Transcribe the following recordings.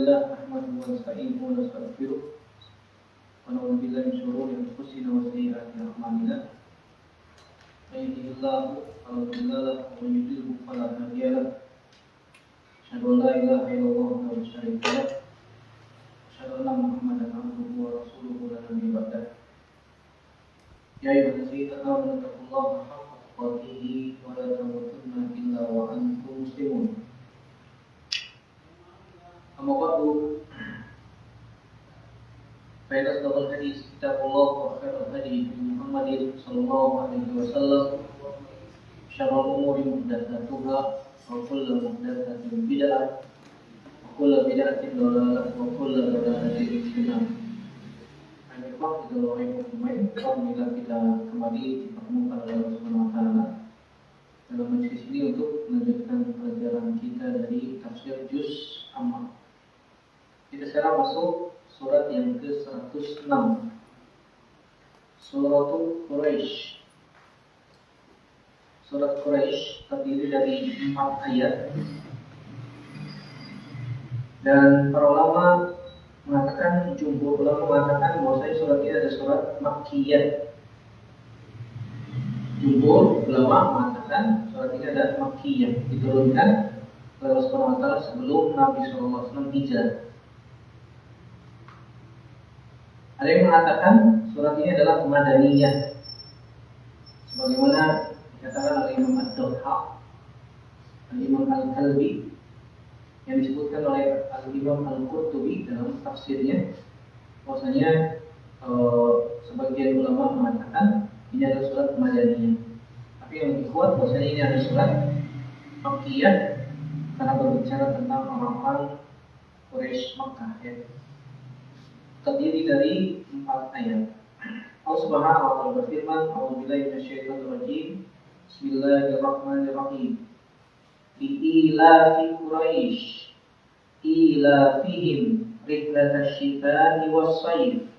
لله نحمده ونستعينه ونستغفره ونعوذ بالله من شرور أنفسنا وسيئات أعمالنا من يهده الله فلا مضل له ومن يضلل فلا هادي له أشهد أن لا إله إلا الله وحده لا شريك له أشهد أن محمدا عبده ورسوله لا نبي بعده يا أيها الذين آمنوا اتقوا الله حق تقاته ولا تموتن إلا وأنتم مسلمون أما بعد فإن أصدق الحديث كتاب الله وخير الهدي محمد صلى الله عليه وسلم شر الأمور محدثاتها وكل محدثة بدعة وكل بدعة ضلالة وكل ضلالة في النار. Alhamdulillah kita kembali dipertemukan oleh Allah Subhanahu wa taala dalam majelis ini untuk melanjutkan pelajaran kita dari tafsir Juz Amma. Kita sekarang masuk surat yang ke-106, Suratul Quraisy. Surat Quraisy terdiri dari 4 ayat, dan para ulama mengatakan, jumhur ulama mengatakan bahwasanya surat ini adalah surat Makkiyah. Jumhur ulama mengatakan surat ini adalah Makkiyah, diturunkan oleh Allah Subhanahu wa taala sebelum Nabi SAW hijrah. Ada yang mengatakan surat ini adalah Madaniyah, sebagaimana dikatakan oleh Imam Ad-Dawhaq, Imam Al-Kalbi, yang disebutkan oleh Al-Imam Al-Qurtubi dalam tafsirnya, bahwasanya sebagian ulama mengatakan ini adalah surat Madaniyah. Tapi yang lebih kuat bahwasanya ini adalah surat Makkiyah karena berbicara tentang orang-orang Quraisy Makkah, ya. Terdiri dari 4 ayat. Allah Subhanahu wa taala berfirman, "A'udzubillahi minasyaitonir rajim. Bismillahirrahmanirrahim. Li'ilafi Quraisy ilafihim rihlatash shita'i was-sayf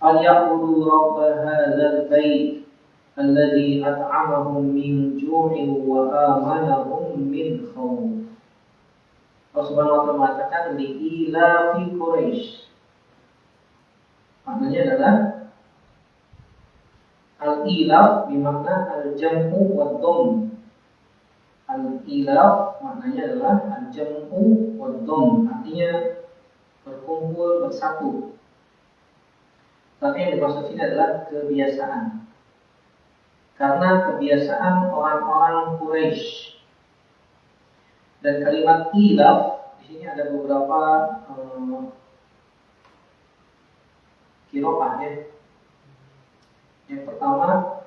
falyaqudu rabb hadzal bait alladzi at'amahum min ju'in wa amanahum min khauf." Allah Subhanahu wa taala mengatakan li'ilafi Quraisy. Maknanya adalah al-ilaf bermakna al-jam'u wad-dhamm. Al-ilaf maknanya adalah al-jam'u wad-dhamm, artinya berkumpul, bersatu. Tapi yang dimaksud sini adalah kebiasaan. Karena kebiasaan orang-orang Quraisy. Dan kalimat ilaf di sini ada beberapa qiraah, ya. Yang pertama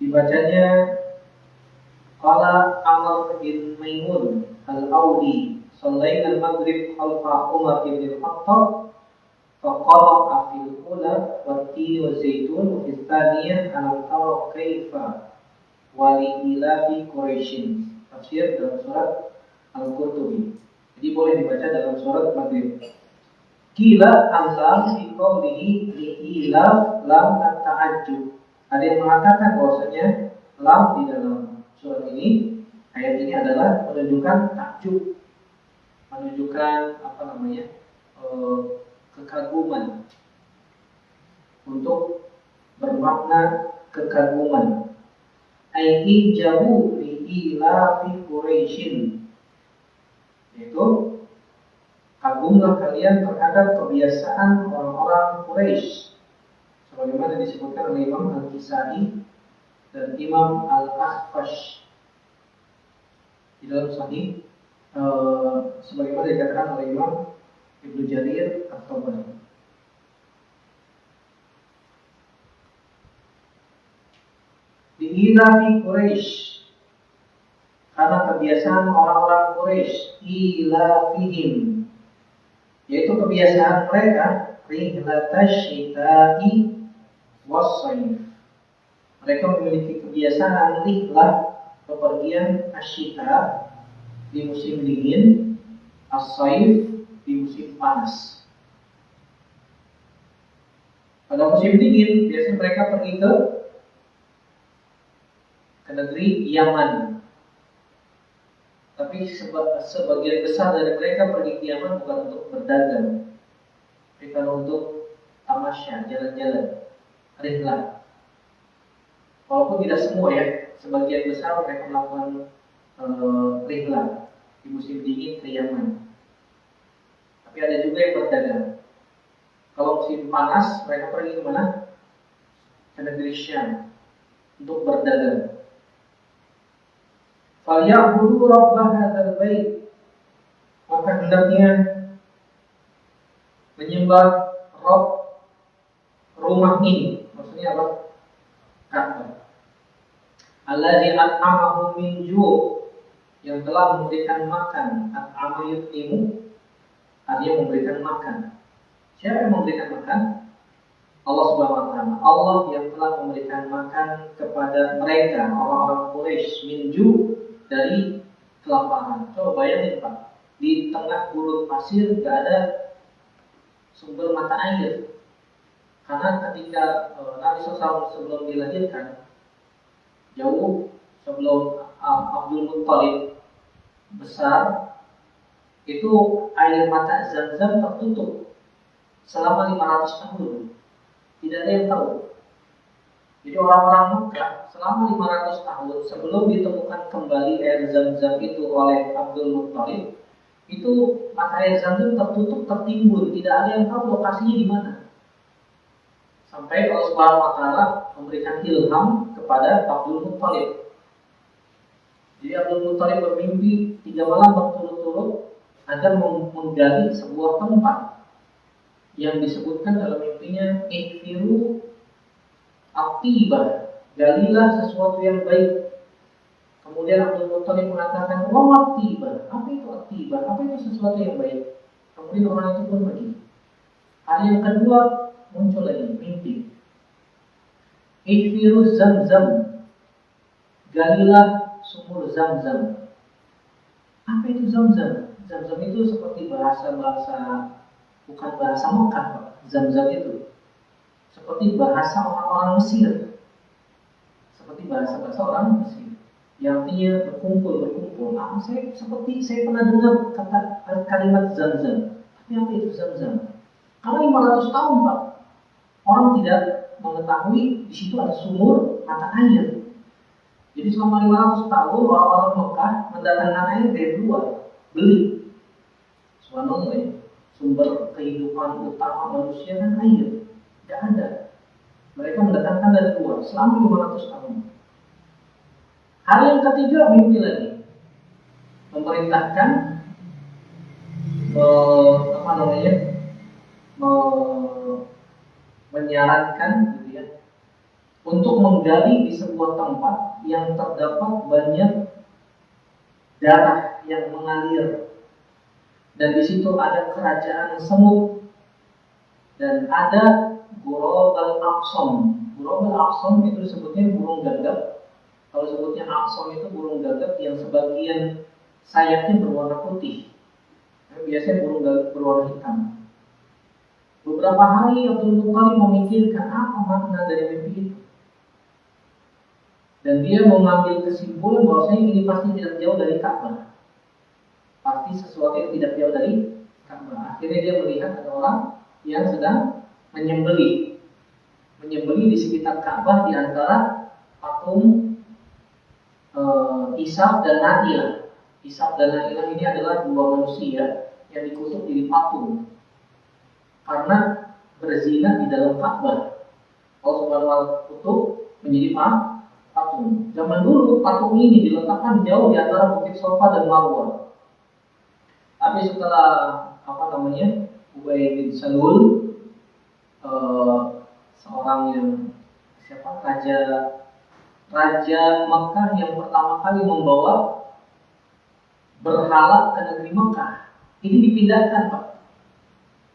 dibacanya qala Amr bin Maimun al-Audi sallaina al-maghrib khalfa Umar bin al-Khattab faqara'a fil ula wat-tin wa zaitun wa fil thaniyah alam tara kaifa wa li ilafi Quraisy. Tafsir dalam surat Al-Qurtubi. Jadi boleh dibaca dalam surat Maghrib. Qila anzal fi qawlihi li ilaf lam at-ta'ajjub. Ada yang mengatakan bahwasanya lam di dalam surat ini, ayat ini adalah menunjukkan takjub, menunjukkan kekaguman, untuk bermakna kekaguman. Ai jabu li ilafi Quraisyin, yaitu kagumlah kalian terhadap kebiasaan orang-orang Quraisy, sebagaimana disebutkan oleh Imam Al-Kisai dan Imam Al-Akhfash di dalam Sahih, sebagaimana dikatakan oleh Imam Ibnu Jarir At-Tabari. Ilafi Quraisy, karena kebiasaan orang-orang Quraisy, ilafihim, yaitu kebiasaan mereka rihlatash shita'i was-sayf. Mereka memiliki kebiasaan rihlah, bepergian, asyita di musim dingin, as-sayf di musim panas. Pada musim dingin biasanya mereka pergi ke negeri Yaman. Tapi sebagian besar dari mereka pergi ke Yaman bukan untuk berdagang, bukan untuk tamasya, jalan-jalan, rihlah. Walaupun tidak semua ya, sebagian besar mereka melakukan rihlah di musim dingin ke Yaman. Tapi ada juga yang berdagang. Kalau musim panas, mereka pergi ke mana? Ke negeri Syam untuk berdagang. Falyabudu rabb hadzal bait, maka hendaknya menyembah Rabb rumah ini. Maksudnya apa? Ka'bah. Allazi at'amahum min ju', yang telah memberikan makan. At'ama yut'imu, artinya memberikan makan. Siapa yang memberikan makan? Allah Subhanahu wa taala. Allah yang telah memberikan makan kepada mereka, orang-orang Quraisy, min ju', dari kelaparan. Coba bayangin Pak, di tengah gurun pasir gak ada sumber mata air. Karena ketika Nabi SAW sebelum dilahirkan, jauh sebelum Abdul Muttalib besar, itu air mata Zam-Zam tertutup selama 500 tahun. Tidak ada yang tahu. Jadi orang-orang Mekah selama 500 tahun sebelum ditemukan kembali air Zam-Zam itu oleh Abdul Muttalib, itu mata air Zam-Zam tertutup, tertimbun, tidak ada yang tahu lokasinya di mana. Sampai Allah Subhanahu wa taala memberikan ilham kepada Abdul Muttalib. Jadi Abdul Muttalib bermimpi 3 malam berturut-turut agar menggali sebuah tempat yang disebutkan dalam mimpinya ihfiru at-tibah, galilah sesuatu yang baik. Kemudian Abdul Muttalib mengatakan, wa at-tibah, apa itu at-tibah? Apa itu sesuatu yang baik? Kemudian orang itu pun pergi. Hari yang kedua muncul lagi mimpi. Ihfiru Zam-Zam, galilah sumur Zam-Zam. Apa itu Zam-Zam? Zam-Zam itu seperti bahasa-bahasa, bukan bahasa Mekah, Pak. Zam-Zam itu seperti bahasa orang-orang Mesir, seperti bahasa-bahasa orang Mesir, yang artinya berkumpul. Saya pernah dengar kalimat Zam-Zam. Tapi apa itu Zam-Zam? Karena 500 tahun Pak, orang tidak mengetahui di situ ada sumur mata air. Jadi selama 500 tahun orang-orang Mekah mendatangkan air dari luar, beli. Subhanallah ya. Sumber kehidupan utama manusia kan air. Tidak ada. Mereka mendatangkan dari luar selama 500 tahun. Hari yang ketiga mimpi lagi. Memerintahkan menyarankan gitu ya, untuk menggali di sebuah tempat yang terdapat banyak darah yang mengalir. Dan di situ ada kerajaan semut dan ada Ghurabul Aqsam. Ghurabul Aqsam itu disebutnya burung gagak. Kalau sebutnya Aqsam itu burung gagak yang sebagian sayapnya berwarna putih. Biasanya burung gagak berwarna hitam. Beberapa hari Abdul Muttalib memikirkan apa makna dari mimpi itu. Dan dia mengambil kesimpulan bahwasanya ini pasti tidak jauh dari Ka'bah. Pasti sesuatu yang tidak jauh dari Ka'bah. Akhirnya dia melihat ada orang yang sedang menyembelih di sekitar Ka'bah di antara patung Ishaq dan Na'ilah. Ishaq dan Na'ilah ini adalah dua manusia yang dikutuk jadi patung karena berzina di dalam Ka'bah. Allah Subhanahu wa taala kutuk menjadi patung. Zaman dulu patung ini diletakkan jauh di antara Bukit Safa dan Marwah. Tapi setelah Ubay bin Salul, seorang yang raja Mekah yang pertama kali membawa berhala ke negeri Mekah, ini dipindahkan Pak,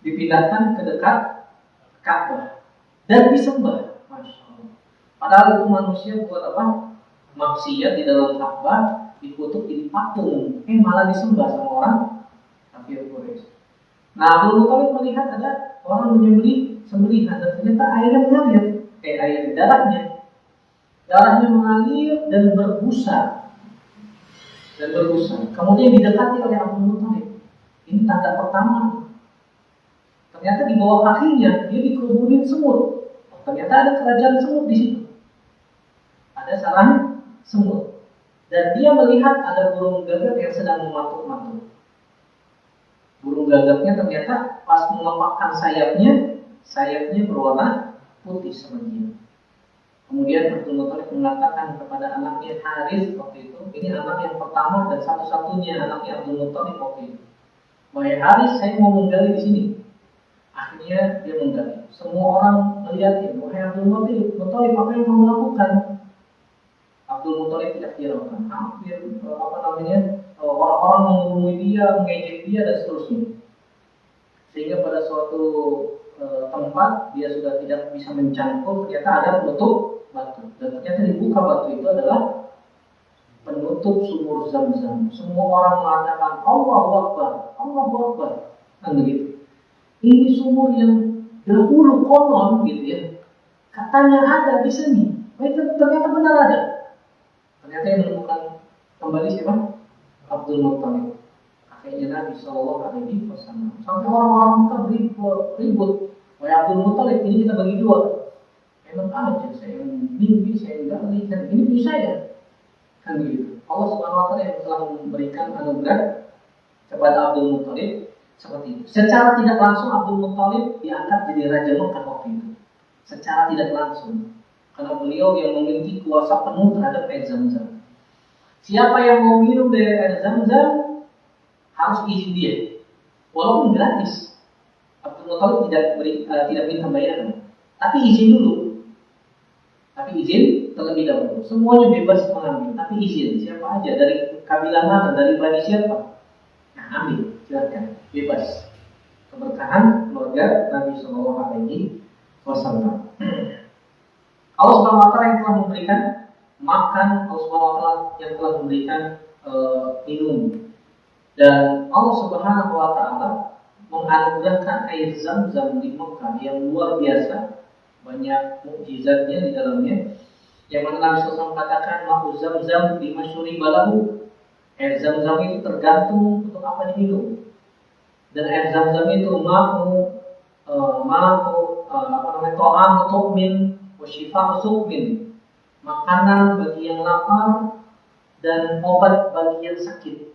dipindahkan ke dekat Ka'bah dan disembah. Masya Allah. Padahal itu manusia buat apa? Maksiat di dalam Ka'bah, dikutuk jadi patung, malah disembah sama orang kafir Quraisy. Nah, Abdul Muttalib melihat ada orang menyembelih sembelihan dan ternyata airnya mengalir, air darahnya. darahnya mengalir dan berbusa. Kemudian didekati oleh Abdul Muthalib. Ini tanda pertama. Ternyata di bawah kakinya dia dikerubunin semut. Ternyata ada kerajaan semut di situ. Ada sarang semut. Dan dia melihat ada burung gagak yang sedang mematuk-matuk. Burung gagaknya ternyata pas mengepakkan sayapnya berwarna putih sama dia. Kemudian Abdul Muthalib mengatakan kepada anaknya Haris waktu itu, ini anak yang pertama dan satu-satunya anaknya Abdul Muthalib waktu itu. Wahai Haris, saya mau menggali di sini. Akhirnya dia menggali. Semua orang melihatin, wahai Abdul Muthalib, apa yang kamu lakukan? Abdul Muthalib tidak hiraukan. Hampir orang-orang menghubungi dia, mengejek dia dan seterusnya. Sehingga pada suatu tempat dia sudah tidak bisa mencangkul, ternyata ada penutup batu. Dan ternyata dibuka batu itu adalah penutup sumur Zam-Zam. Semua orang mengatakan Allahu Akbar, Allahu Akbar. Kan begitu. Ini sumur yang dahulu konon gitu ya. Katanya ada di sini. Ternyata benar ada. Ternyata yang menemukan kembali siapa? Abdul Muthalib. Kakeknya Nabi Shallallahu Alaihi Wasallam. Sampai orang-orang Mekah ribut. Wahai Abdul Muthalib, ini kita bagi dua. Enak aja, saya mimpi, saya enggak melihat. Ini punya saya. Kan begitu. Allah Subhanahu Wa Taala yang telah memberikan anugerah kepada Abdul Muthalib seperti itu. Secara tidak langsung Abdul Muthalib diangkat jadi Raja Mekah waktu itu. Secara tidak langsung. Karena beliau yang memiliki kuasa penuh terhadap air Zam-Zam. Siapa yang mau minum dari air Zam-Zam harus izin dia, walaupun gratis. Abdul Muthalib tidak minta bayaran, tapi izin dulu. Tapi izin terlebih dahulu. Semuanya bebas mengambil, tapi izin. Siapa aja dari kabilah mana, dari bani siapa, nah ambil, silakan, bebas. Keberkahan keluarga Nabi Shallallahu Alaihi Wasallam. Allah Subhanahu Wa Taala yang telah memberikan makan, Allah Subhanahu Wa Taala yang telah memberikan minum. Dan Allah Subhanahu Wa Taala menganugerahkan air Zam-Zam di Mekah yang luar biasa, banyak mukjizatnya di dalamnya. Yang mana Nabi SAW katakan, "Ma'u Zam-Zam bimasyuri balahu." Air Zam-Zam itu tergantung untuk apa diminum. Dan air Zam-Zam itu to'am tu'min wa shifa'u su'min. Makanan bagi yang lapar dan obat bagi yang sakit.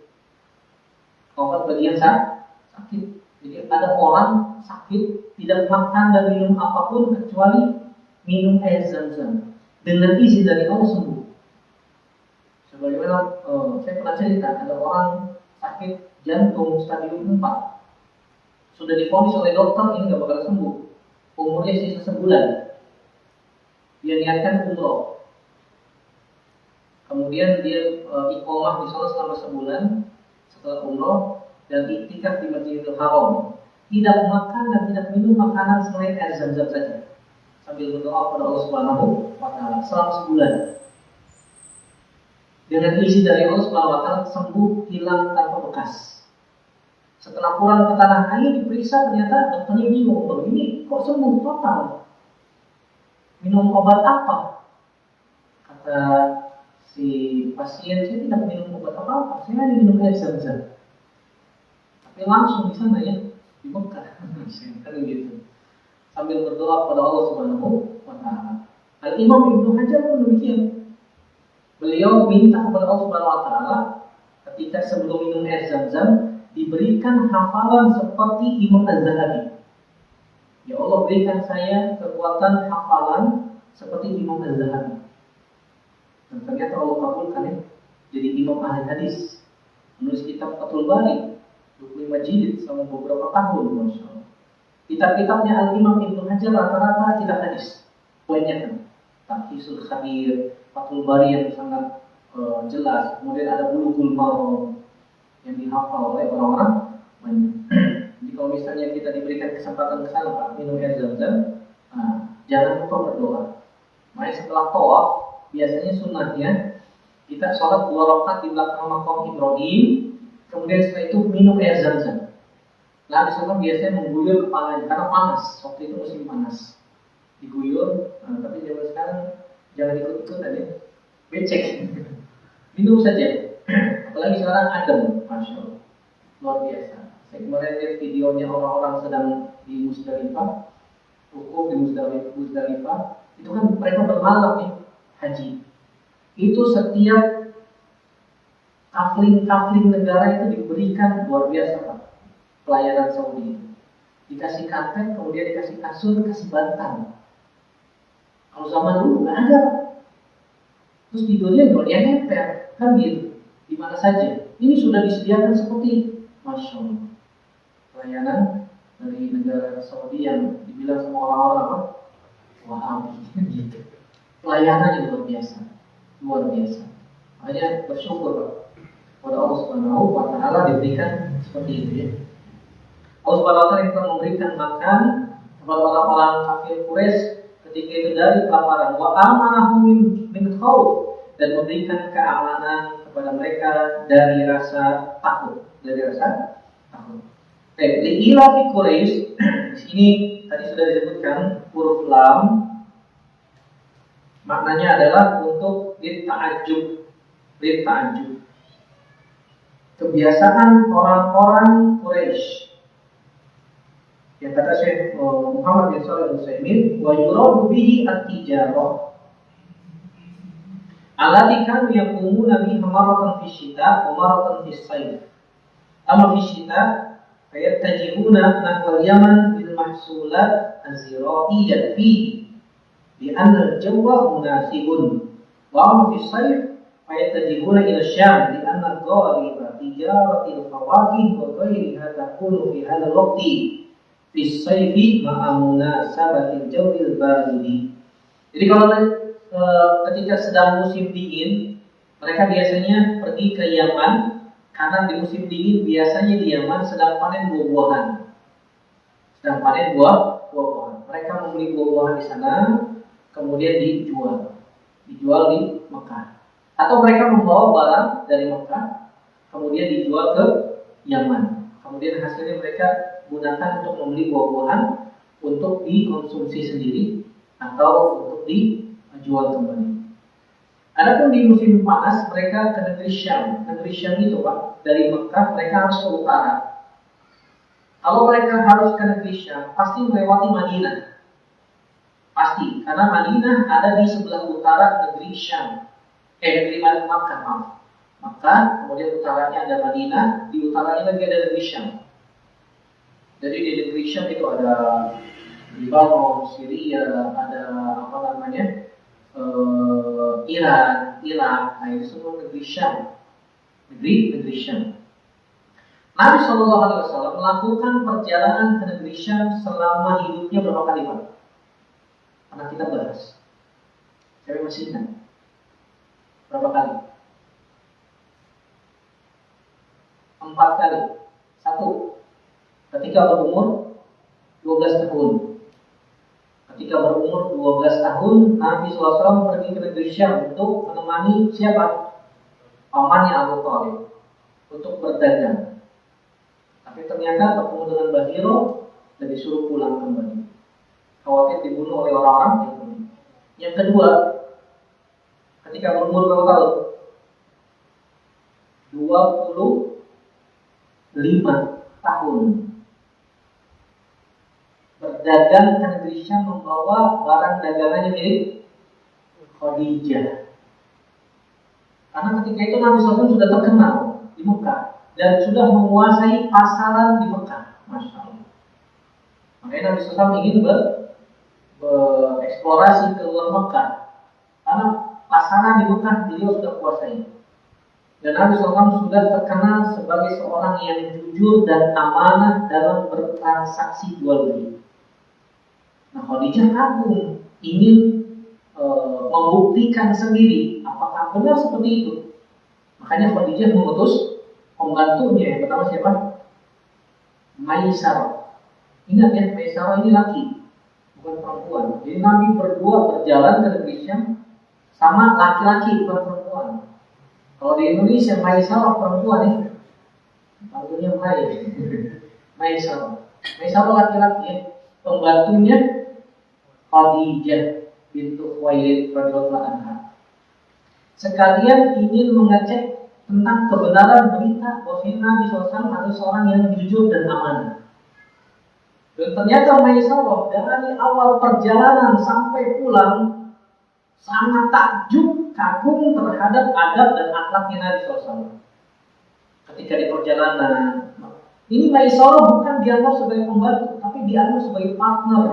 Obat bagi yang sakit. Jadi ada orang sakit tidak makan dan minum apapun kecuali minum air Zam-Zam. Dengan izin dari Allah sembuh. Sebagaimana saya pernah cerita, ada orang sakit jantung stadium 4. Sudah divonis oleh dokter ini nggak bakal sembuh. Umurnya sisa sebulan. Dia niatkan umroh. Kemudian dia iqomah di sana selama sebulan setelah umroh dan iktikaf di Masjidil Haram. Tidak makan dan tidak minum makanan selain air Zam-Zam saja. Sambil berdoa kepada Allah Subhanahu Wa Taala selama sebulan. Dengan izin dari Allah Subhanahu Wa Taala sembuh, hilang tanpa bekas. Setelah pulang ke tanah air diperiksa, ternyata dokternya bingung, ini kok sembuh total? Minum obat apa? Kata si pasien, saya tidak minum obat apa-apa, saya hanya minum air Zam-Zam. Tapi langsung di sana ya, di Mekah, kan gitu. Sambil berdoa kepada Allah Subhanahu Wa Taala. Al-Imam Ibnu Hajar pun demikian. Beliau minta kepada Allah Subhanahu Wa Taala ketika sebelum minum air Zam-Zam diberikan hafalan seperti Imam Az-Zahabi. Ya Allah, berikan saya kekuatan hafalan seperti Imam Az-Zahabi. Dan ternyata Allah kabulkan ya. Jadi Imam ahli hadis, menulis kitab Fathul Bari 25 jilid selama beberapa tahun, Masya Allah. Kitab-kitabnya Al-Imam Ibnu Hajar rata-rata kitab hadis. Banyak kan. Taqrisul Khabir, Fathul Bari yang sangat jelas. Kemudian ada Bulughul Maram yang dihafal oleh orang-orang banyak. Jadi kalau misalnya kita diberikan kesempatan ke sana, Pak, minum air Zam-Zam, jangan lupa berdoa. Makanya setelah tawaf, biasanya sunnahnya kita sholat 2 rakaat di belakang makam Ibrahim, kemudian setelah itu minum air Zam-Zam. Lalu seorang biasanya mengguyur kepalanya karena panas, waktu itu musim panas. Diguyur, tapi zaman sekarang Jangan ikut-ikutan ya. Becek. Minum saja. Apalagi sekarang adem, Masya Allah. Luar biasa. Saya kemarin lihat videonya orang-orang sedang di Musdalifah, wukuf di Musdalifah. Itu kan mereka bermalam nih, haji. Itu setiap kafling negara itu diberikan luar biasa Pak. Pelayanan Saudi. Dikasih karpet, kemudian dikasih kasur, dikasih bantal. Kalau zaman dulu nggak ada. Terus tidurnya juga yang nempel, kan gitu. Di mana saja. Ini sudah disediakan seperti Masya Allah. Pelayanan dari negara Saudi yang dibilang sama orang-orang apa? Wahabi gitu. Pelayanannya luar biasa. Luar biasa. Makanya bersyukur Pak. Pada Allah Subhanahu wa Ta'ala diberikan seperti itu ya. Allah Subhanahu wa Ta'ala yang telah memberikan makan kepada orang-orang kafir Quraisy ketika itu dari kelaparan, wa amanahum min khauf, dan memberikan keamanan kepada mereka dari rasa takut, Li'ila fi Quraisy. Di sini tadi sudah disebutkan huruf lam, maknanya adalah untuk litta'ajjub. Kebiasaan orang-orang Quraisy. Yang kata Syekh Muhammad bin Shalih Al-Utsaimin, wa yuradu bihi at-tijarah allati kanu yaqumuna biha maratan fi syita wa maratan fi sayf. Amma fi syita fayatajihuna nahwa al-Yaman bil mahsulat az-zira'iyyah fihi bi anna al-jawwa munasibun. Wa amma fi sayf fayatajihuna ila Syam li anna al-ghaliba tijaratil fawakih wa ghairiha takunu fi hadzal waqti bisayfi ma'amuna sabatil jawil baridi. Jadi kalau ketika sedang musim dingin, mereka biasanya pergi ke Yaman, karena di musim dingin biasanya di Yaman sedang panen buah-buahan. Mereka membeli buah-buahan di sana, kemudian dijual di Mekah. Atau mereka membawa barang dari Mekah, kemudian dijual ke Yaman. Kemudian hasilnya mereka gunakan untuk membeli buah-buahan untuk dikonsumsi sendiri atau untuk dijual kembali. Adapun di musim panas mereka ke negeri Syam. Negeri Syam itu Pak, dari Mekah mereka harus ke utara. Kalau mereka harus ke negeri Syam, pasti melewati Madinah. Pasti, karena Madinah ada di sebelah utara negeri Syam. Negeri Makkah, maaf. Maka kemudian utaranya ada Madinah, di utaranya lagi ada negeri Syam. Jadi di negeri Syam itu ada Libanon, Syria, ada Iran, Irak, nah itu semua negeri Syam. Negeri Syam. Nabi Shallallahu Alaihi Wasallam melakukan perjalanan ke negeri Syam selama hidupnya berapa kali Pak? Pernah kita bahas. Saya masih ingat. Berapa kali? 4 kali. 1. Ketika berumur 12 tahun. Ketika berumur 12 tahun, Nabi SAW pergi ke negeri Syam untuk menemani siapa? Pamannya Abu Thalib untuk berdagang. Tapi ternyata bertemu dengan Bahiro dan disuruh pulang kembali. Khawatir dibunuh oleh orang-orang Yahudi. Yang kedua, ketika berumur berapa tahun? 25 tahun. Berdagang ke negeri Syam membawa barang dagangannya milik Khadijah. Karena ketika itu Nabi SAW sudah terkenal di Mekah dan sudah menguasai pasaran di Mekah, Masya Allah. Makanya Nabi SAW ingin bereksplorasi ke luar Mekah, karena pasaran di Mekah beliau sudah kuasai. Dan Nabi SAW sudah terkenal sebagai seorang yang jujur dan amanah dalam bertransaksi jual beli. Nah, Khadijah kagum, ingin membuktikan sendiri apakah benar seperti itu. Makanya Khadijah mengutus pembantunya yang pertama siapa? Maisarah. Ingat ya, Maisarah ini laki, bukan perempuan. Jadi Nabi berdua berjalan ke negeri Syam sama laki-laki, bukan perempuan. Kalau di Indonesia Maisarah perempuan ya, panggilnya Maisarah laki-laki ya. Pembantunya Khadijah bintu Khuwailid radhiyallahu anha. Sekalian ingin mengecek tentang kebenaran berita bahwa Nabi SAW adalah seorang yang jujur dan amanah. Dan ternyata Maisarah dari awal perjalanan sampai pulang sangat takjub, kagum terhadap adab dan akhlaknya Nabi SAW. Ketika di perjalanan, ini Maisarah bukan dianggap sebagai pembantu, tapi dianggap sebagai partner,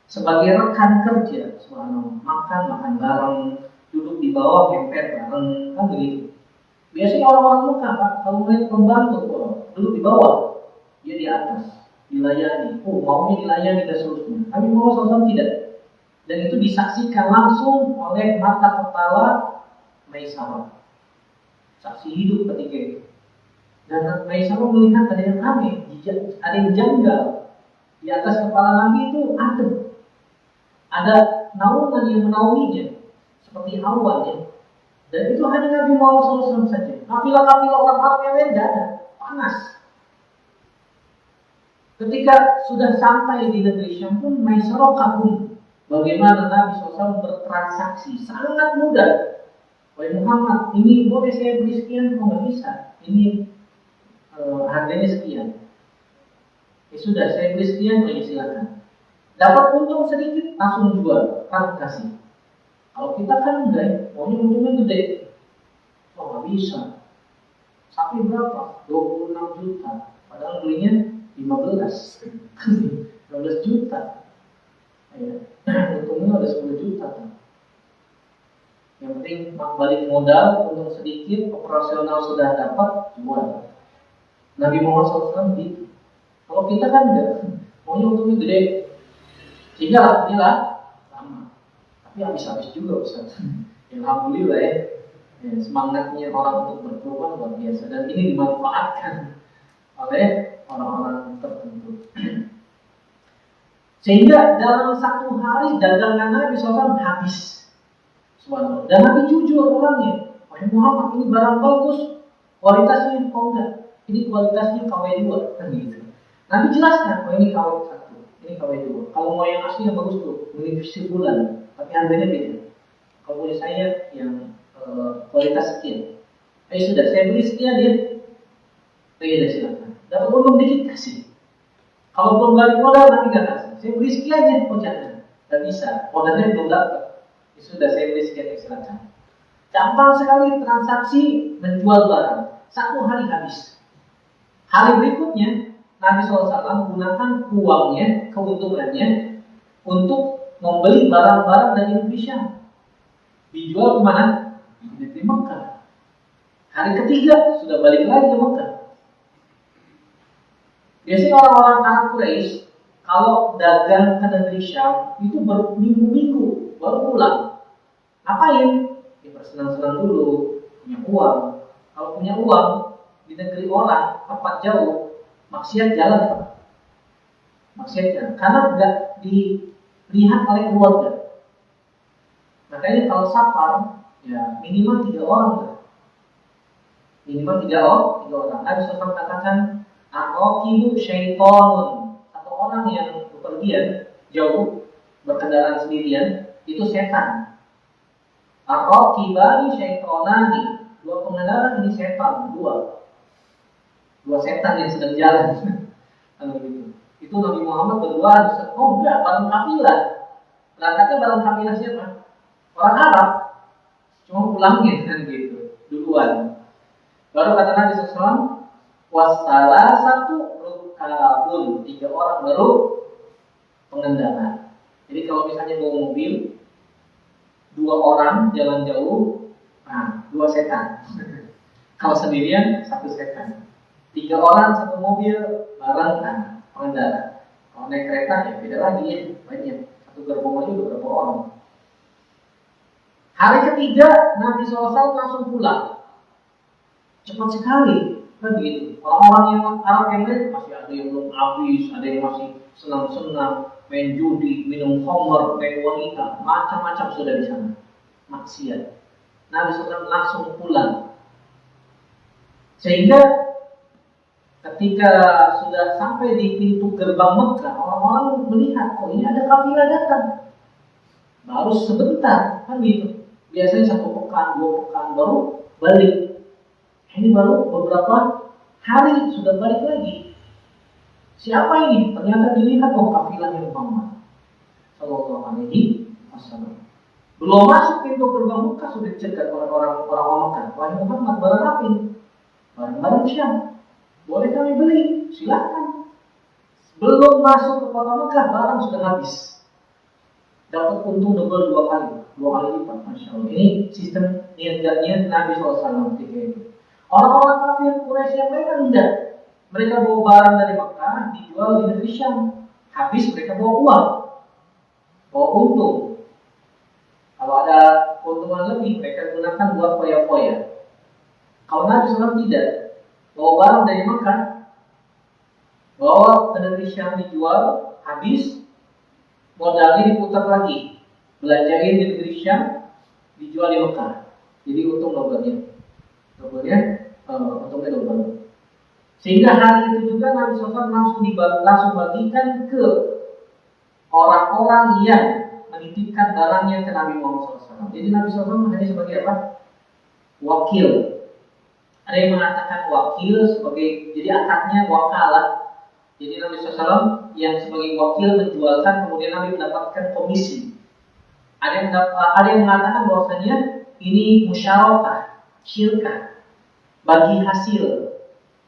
sebagai rekan kerja. Subhanallah, makan bareng, duduk di bawah kemper bareng, kan begitu. Biasanya orang-orang Mekah, Pak, kalau melihat pembantu, duduk di bawah, dia di atas, dilayani. Maunya dilayani dan seterusnya. Tapi Muhammad SAW tidak. Dan itu disaksikan langsung oleh mata kepala Maisarah. Saksi hidup ketika itu. Dan Maisarah melihat ada yang aneh, ada yang janggal. Di atas kepala Nabi itu ada naungan yang menaunginya, seperti awan ya. Dan itu hanya Nabi Muhammad SAW saja. Kafilah-kafilah orang Arab yang lain tidak ada, panas. Ketika sudah sampai di negeri Syam pun Maisarah kagum bagaimana Nabi SAW bertransaksi sangat mudah. Wahai Muhammad, ini boleh saya beli sekian? Nggak bisa. Ini harganya sekian. Ya sudah, saya beli sekian, ya silakan. Dapat untung sedikit, langsung jual, langsung kasih. Kalau kita kan enggak, maunya untungnya gede. Nggak bisa. Sapi berapa? 26 juta. Padahal belinya 15 juta. Ya. Untungnya ada 10 juta. Yang penting balik modal, untung sedikit, operasional sudah dapat, jual. Nabi Muhammad SAW gitu. Kalau kita kan enggak, maunya untungnya gede. Sehingga lakunya lah lama. Tapi habis-habis juga Ustaz. Alhamdulillah ya. Semangatnya orang untuk berkorban luar biasa. Dan ini dimanfaatkan oleh orang-orang tertentu. Sehingga dalam satu hari dagangan Nabi SAW habis. Subhanallah. Dan Nabi jujur orangnya. Wahai Muhammad, ini barang bagus. Kualitasnya enggak. Ini kualitasnya KW2 kan gitu. Nabi jelaskan, ini KW1, ini KW2. Kalau mau yang asli yang bagus tuh, ini bulan, tapi harganya beda. Kalau punya saya yang kualitas sekian. Sudah, saya beli sekian ya. Ya silakan. Dapat untung dikit kasih. Kalau belum balik modal nanti nggak kasih. Saya beli sekian ya, jangan. Nggak bisa. Modalnya belum dapat. Ya sudah, saya beli sekian ya silakan. Gampang sekali transaksi menjual barang. Satu hari habis. Hari berikutnya Nabi SAW menggunakan uangnya, keuntungannya untuk membeli barang-barang dari Indonesia. Dijual kemana? Di Mekah. Hari ketiga sudah balik lagi ke Mekah. Biasanya orang-orang Arab Quraisy kalau dagang ke negeri Syam itu berminggu-minggu baru pulang. Ngapain? Ya bersenang-senang dulu, punya uang. Kalau punya uang di negeri orang tempat jauh, maksiat jalan Pak. Maksiat jalan. Karena nggak dilihat oleh keluarga. Makanya kalau safar, ya minimal 3 orang lah. Minimal 3 orang. Nabi SAW katakan, "Ar-raqibu syaitonun." Satu orang yang bepergian jauh berkendaraan sendirian itu setan. Ar-raqibani syaitonani. 2 pengendara ini setan, 2 setan yang sedang jalan. Kalau begitu. Itu Nabi Muhammad berdua, enggak, bareng kafilah. Berangkatnya bareng kafilah siapa? Orang Arab. Cuma pulangnya kan gitu, duluan. Baru kata Nabi SAW, wassalah satu rukabun, 3 orang baru pengendara. Jadi kalau misalnya bawa mobil, 2 orang jalan jauh, 2 setan. Kalau sendirian 1 setan. 3 orang 1 mobil bareng pengendara. Kalau naik kereta ya beda lagi ya, banyak. 1 gerbong aja udah berapa orang. Hari ketiga Nabi SAW langsung pulang. Cepat sekali, kan begitu. Orang-orang yang Arab yang lain masih ada yang belum habis, ada yang masih senang-senang, main judi, minum khamr, main wanita, macam-macam sudah di sana. Maksiat. Nabi SAW langsung pulang. Sehingga ketika sudah sampai di pintu gerbang Mekah, orang-orang melihat, ini ada kafilah datang. baru sebentar kan gitu. Biasanya 1 pekan, 2 pekan baru balik. Ini baru beberapa hari sudah balik lagi. Siapa ini? Ternyata dilihat kafilahnya Muhammad Sallallahu Alaihi Wasallam. Belum masuk pintu gerbang Mekah sudah dicegat oleh orang-orang Mekah. Wahai Muhammad, barang apa ini? Barang Syam. Boleh kami beli? Silakan. Belum masuk ke kota Mekah, barang sudah habis. Dapat untung double 2 kali lipat, masya Allah. Ini sistem niatnya Nabi SAW ketika itu. Orang-orang kafir Quraisy yang lain enggak. Mereka bawa barang dari Mekah dijual di negeri Syam. Habis mereka bawa uang, bawa untung. Kalau ada keuntungan lebih, mereka gunakan buat foya-foya. Kalau Nabi SAW tidak, bawa barang dari Mekah, bawa ke negeri Syam dijual, habis, modalnya diputar lagi, belanjain di negeri Syam, dijual di Mekah. Jadi untung dobelnya, untungnya double. Sehingga hari itu juga Nabi SAW langsung bagikan ke orang-orang yang menitipkan barangnya ke Nabi Muhammad SAW. Jadi Nabi SAW hanya sebagai apa? Wakil. Ada yang mengatakan wakil sebagai, jadi akadnya wakalah. Jadi Nabi SAW yang sebagai wakil menjualkan, kemudian Nabi mendapatkan komisi. Ada yang mengatakan bahwasanya ini musyarakah, syirkah, bagi hasil.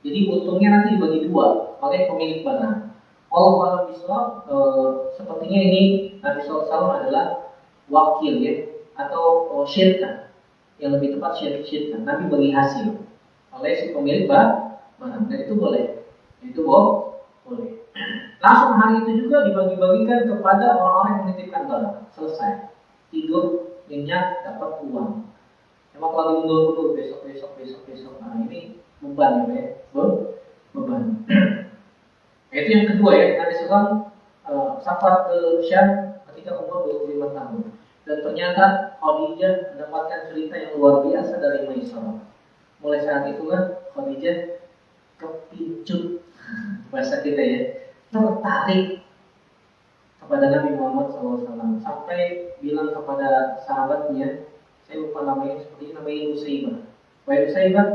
Jadi untungnya nanti dibagi 2 oleh pemilik barang. Allah Alam Bismillah, sepertinya ini Nabi SAW adalah wakil ya, atau syirkah, yang lebih tepat syirkah. Nabi bagi hasil oleh si pemilik barang, dan itu boleh, itu boleh. Langsung hari itu juga dibagi-bagikan kepada orang-orang yang menitipkan barang. Selesai, tidur nyenyak dapat uang. Emang kalau diundur-undur besok. Nah ini beban ya, beban. Itu yang kedua ya, Nabi SAW safar ke Syam ketika umur 25 tahun. Dan ternyata Khadijah mendapatkan cerita yang luar biasa dari Maisarah. Mulai saat itulah Khadijah kepincut, bahasa kita ya, tertarik kepada Nabi Muhammad SAW. Sampai bilang kepada sahabatnya, saya lupa namanya, seperti namanya Nusaybah. Wahai Nusaybah,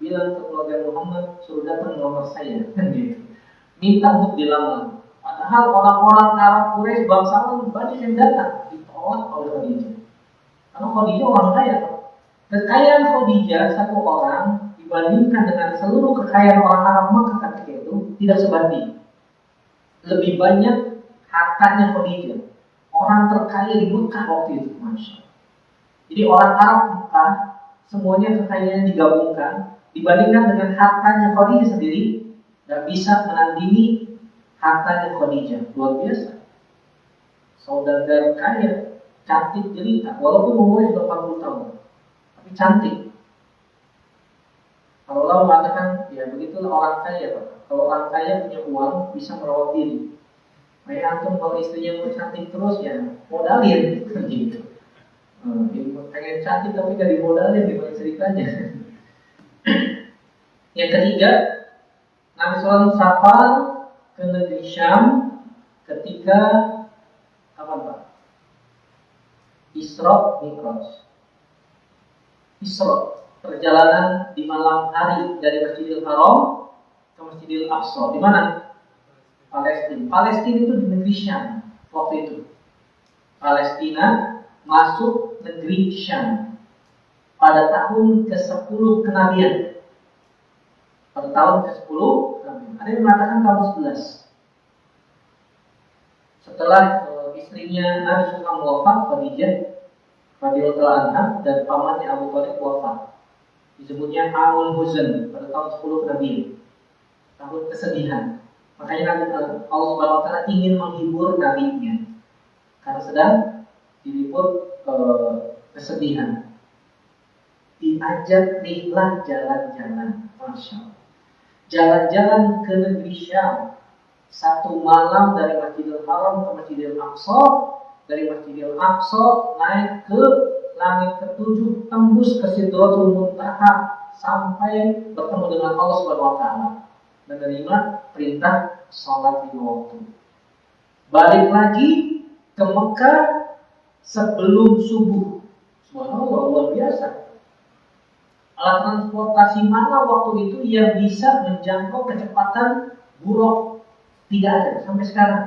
bilang ke keluarga Muhammad suruh datang melamar saya, gitu. Minta untuk dilamar. Padahal orang-orang Arab Quraisy bangsawan banyak yang datang, ditolak oleh Khadijah. Karena Khadijah orang kaya. Kekayaan Khadijah satu orang dibandingkan dengan seluruh kekayaan orang Arab Mekah ketika itu tidak sebanding. Lebih banyak hartanya Khadijah. Orang terkaya di Mekah waktu itu, masya Allah. Jadi orang Arab Mekah semuanya kekayaannya digabungkan dibandingkan dengan hartanya Khadijah sendiri, tidak bisa menandingi hartanya Khadijah. Luar biasa. Saudagar kaya, cantik jelita, walaupun umurnya sudah 40 tahun, tapi cantik. Kalau Allah mengatakan, ya begitulah orang kaya, Pak. Kalau orang kaya punya uang, bisa merawat diri. Kayak antum kalau istrinya mau cantik terus, ya modalin, gitu. Pengen cantik tapi gak dimodalin, gimana ceritanya? Yang ketiga, Nabi SAW safar ke negeri Syam ketika apa Pak? Isra Mi'raj. Isra, perjalanan di malam hari dari Masjidil Haram ke Masjidil Aqsa. Di mana? Palestina. Palestina itu di negeri Syam waktu itu. Palestina masuk negeri Syam pada tahun ke-10 kenabian. Pada tahun ke-10 kenabian. Ada yang mengatakan tahun 11. Setelah istrinya Nabi SAW wafat, Khadijah radhiyallahu anha, dan pamannya Abu Thalib wafat. Disebutnya Amul Huzn pada tahun 10 kenabian. Tahun kesedihan. Makanya Allah Subhanahu wa taala ingin menghibur nabinya karena sedang diliput kesedihan. Diajak rihlah jalan-jalan, masya Allah. Jalan-jalan ke negeri Syam. Satu malam dari Masjidil Haram ke Masjidil Aqsa, dari Masjidil Aqsa naik ke langit ke-7, tembus ke Sidratul Muntaha sampai bertemu dengan Allah Subhanahu wa taala. Menerima perintah sholat 5 waktu. Balik lagi ke Mekah sebelum subuh. Subhanallah, luar biasa. Alat transportasi mana waktu itu yang bisa menjangkau kecepatan buruk? Tidak ada sampai sekarang.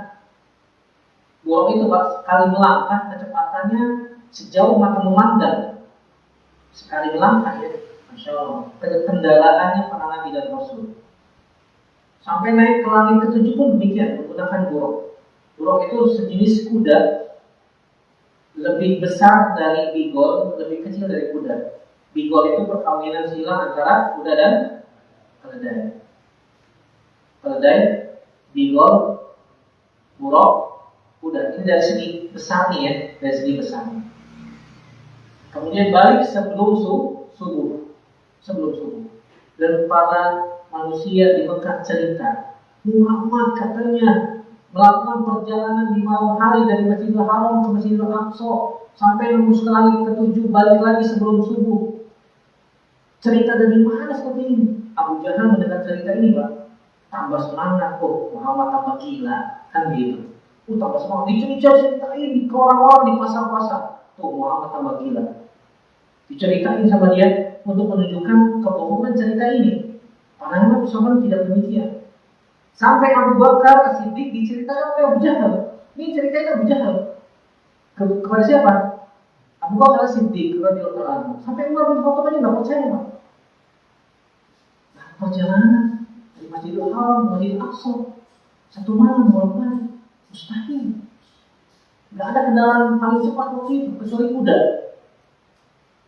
Buruk itu sekali melangkah kecepatannya sejauh mata memandang. Sekali melangkah ya, Masya Allah. Kendaraannya para nabi dan rasul. Sampai naik ke langit ketujuh pun demikian, menggunakan buruk. Buruk itu sejenis kuda, lebih besar dari bigol, lebih kecil dari kuda. Bigol itu perkawinan silang antara kuda dan keledai. Keledai, bigol, buruk, kuda. Ini dari segi besar nih ya, dari segi besar. Kemudian balik sebelum subuh. Dan para manusia di Mekah cerita, Muhammad katanya melakukan perjalanan di malam hari dari Masjidil Haram ke Masjidil Aqsa sampai nembus ke langit ketujuh, balik lagi sebelum subuh. Cerita dari mana seperti ini? Abu Jahal mendengar cerita ini, Pak, tambah semangat. Oh, Muhammad tambah gila, kan gitu. Tambah semangat, diceritain ke orang-orang di pasar-pasar. Tuh, Muhammad tambah gila. Diceritain sama dia untuk menunjukkan kebohongan cerita ini. Padahal Muhammad tidak demikian. Sampai Abu Bakar As-Siddiq diceritakan oleh Abu Jahal. Ini ceritanya Abu Jahal. Kepada siapa? Abu Bakar As-Siddiq radhiyallahu anhu. Sampai Umar bin Khattab aja nggak percaya, Pak. Nah, perjalanan dari Masjidil Haram ke Masjidil Aqsa satu malam bolak-balik mustahil. Nggak ada kendaraan paling cepat waktu itu kecuali kuda.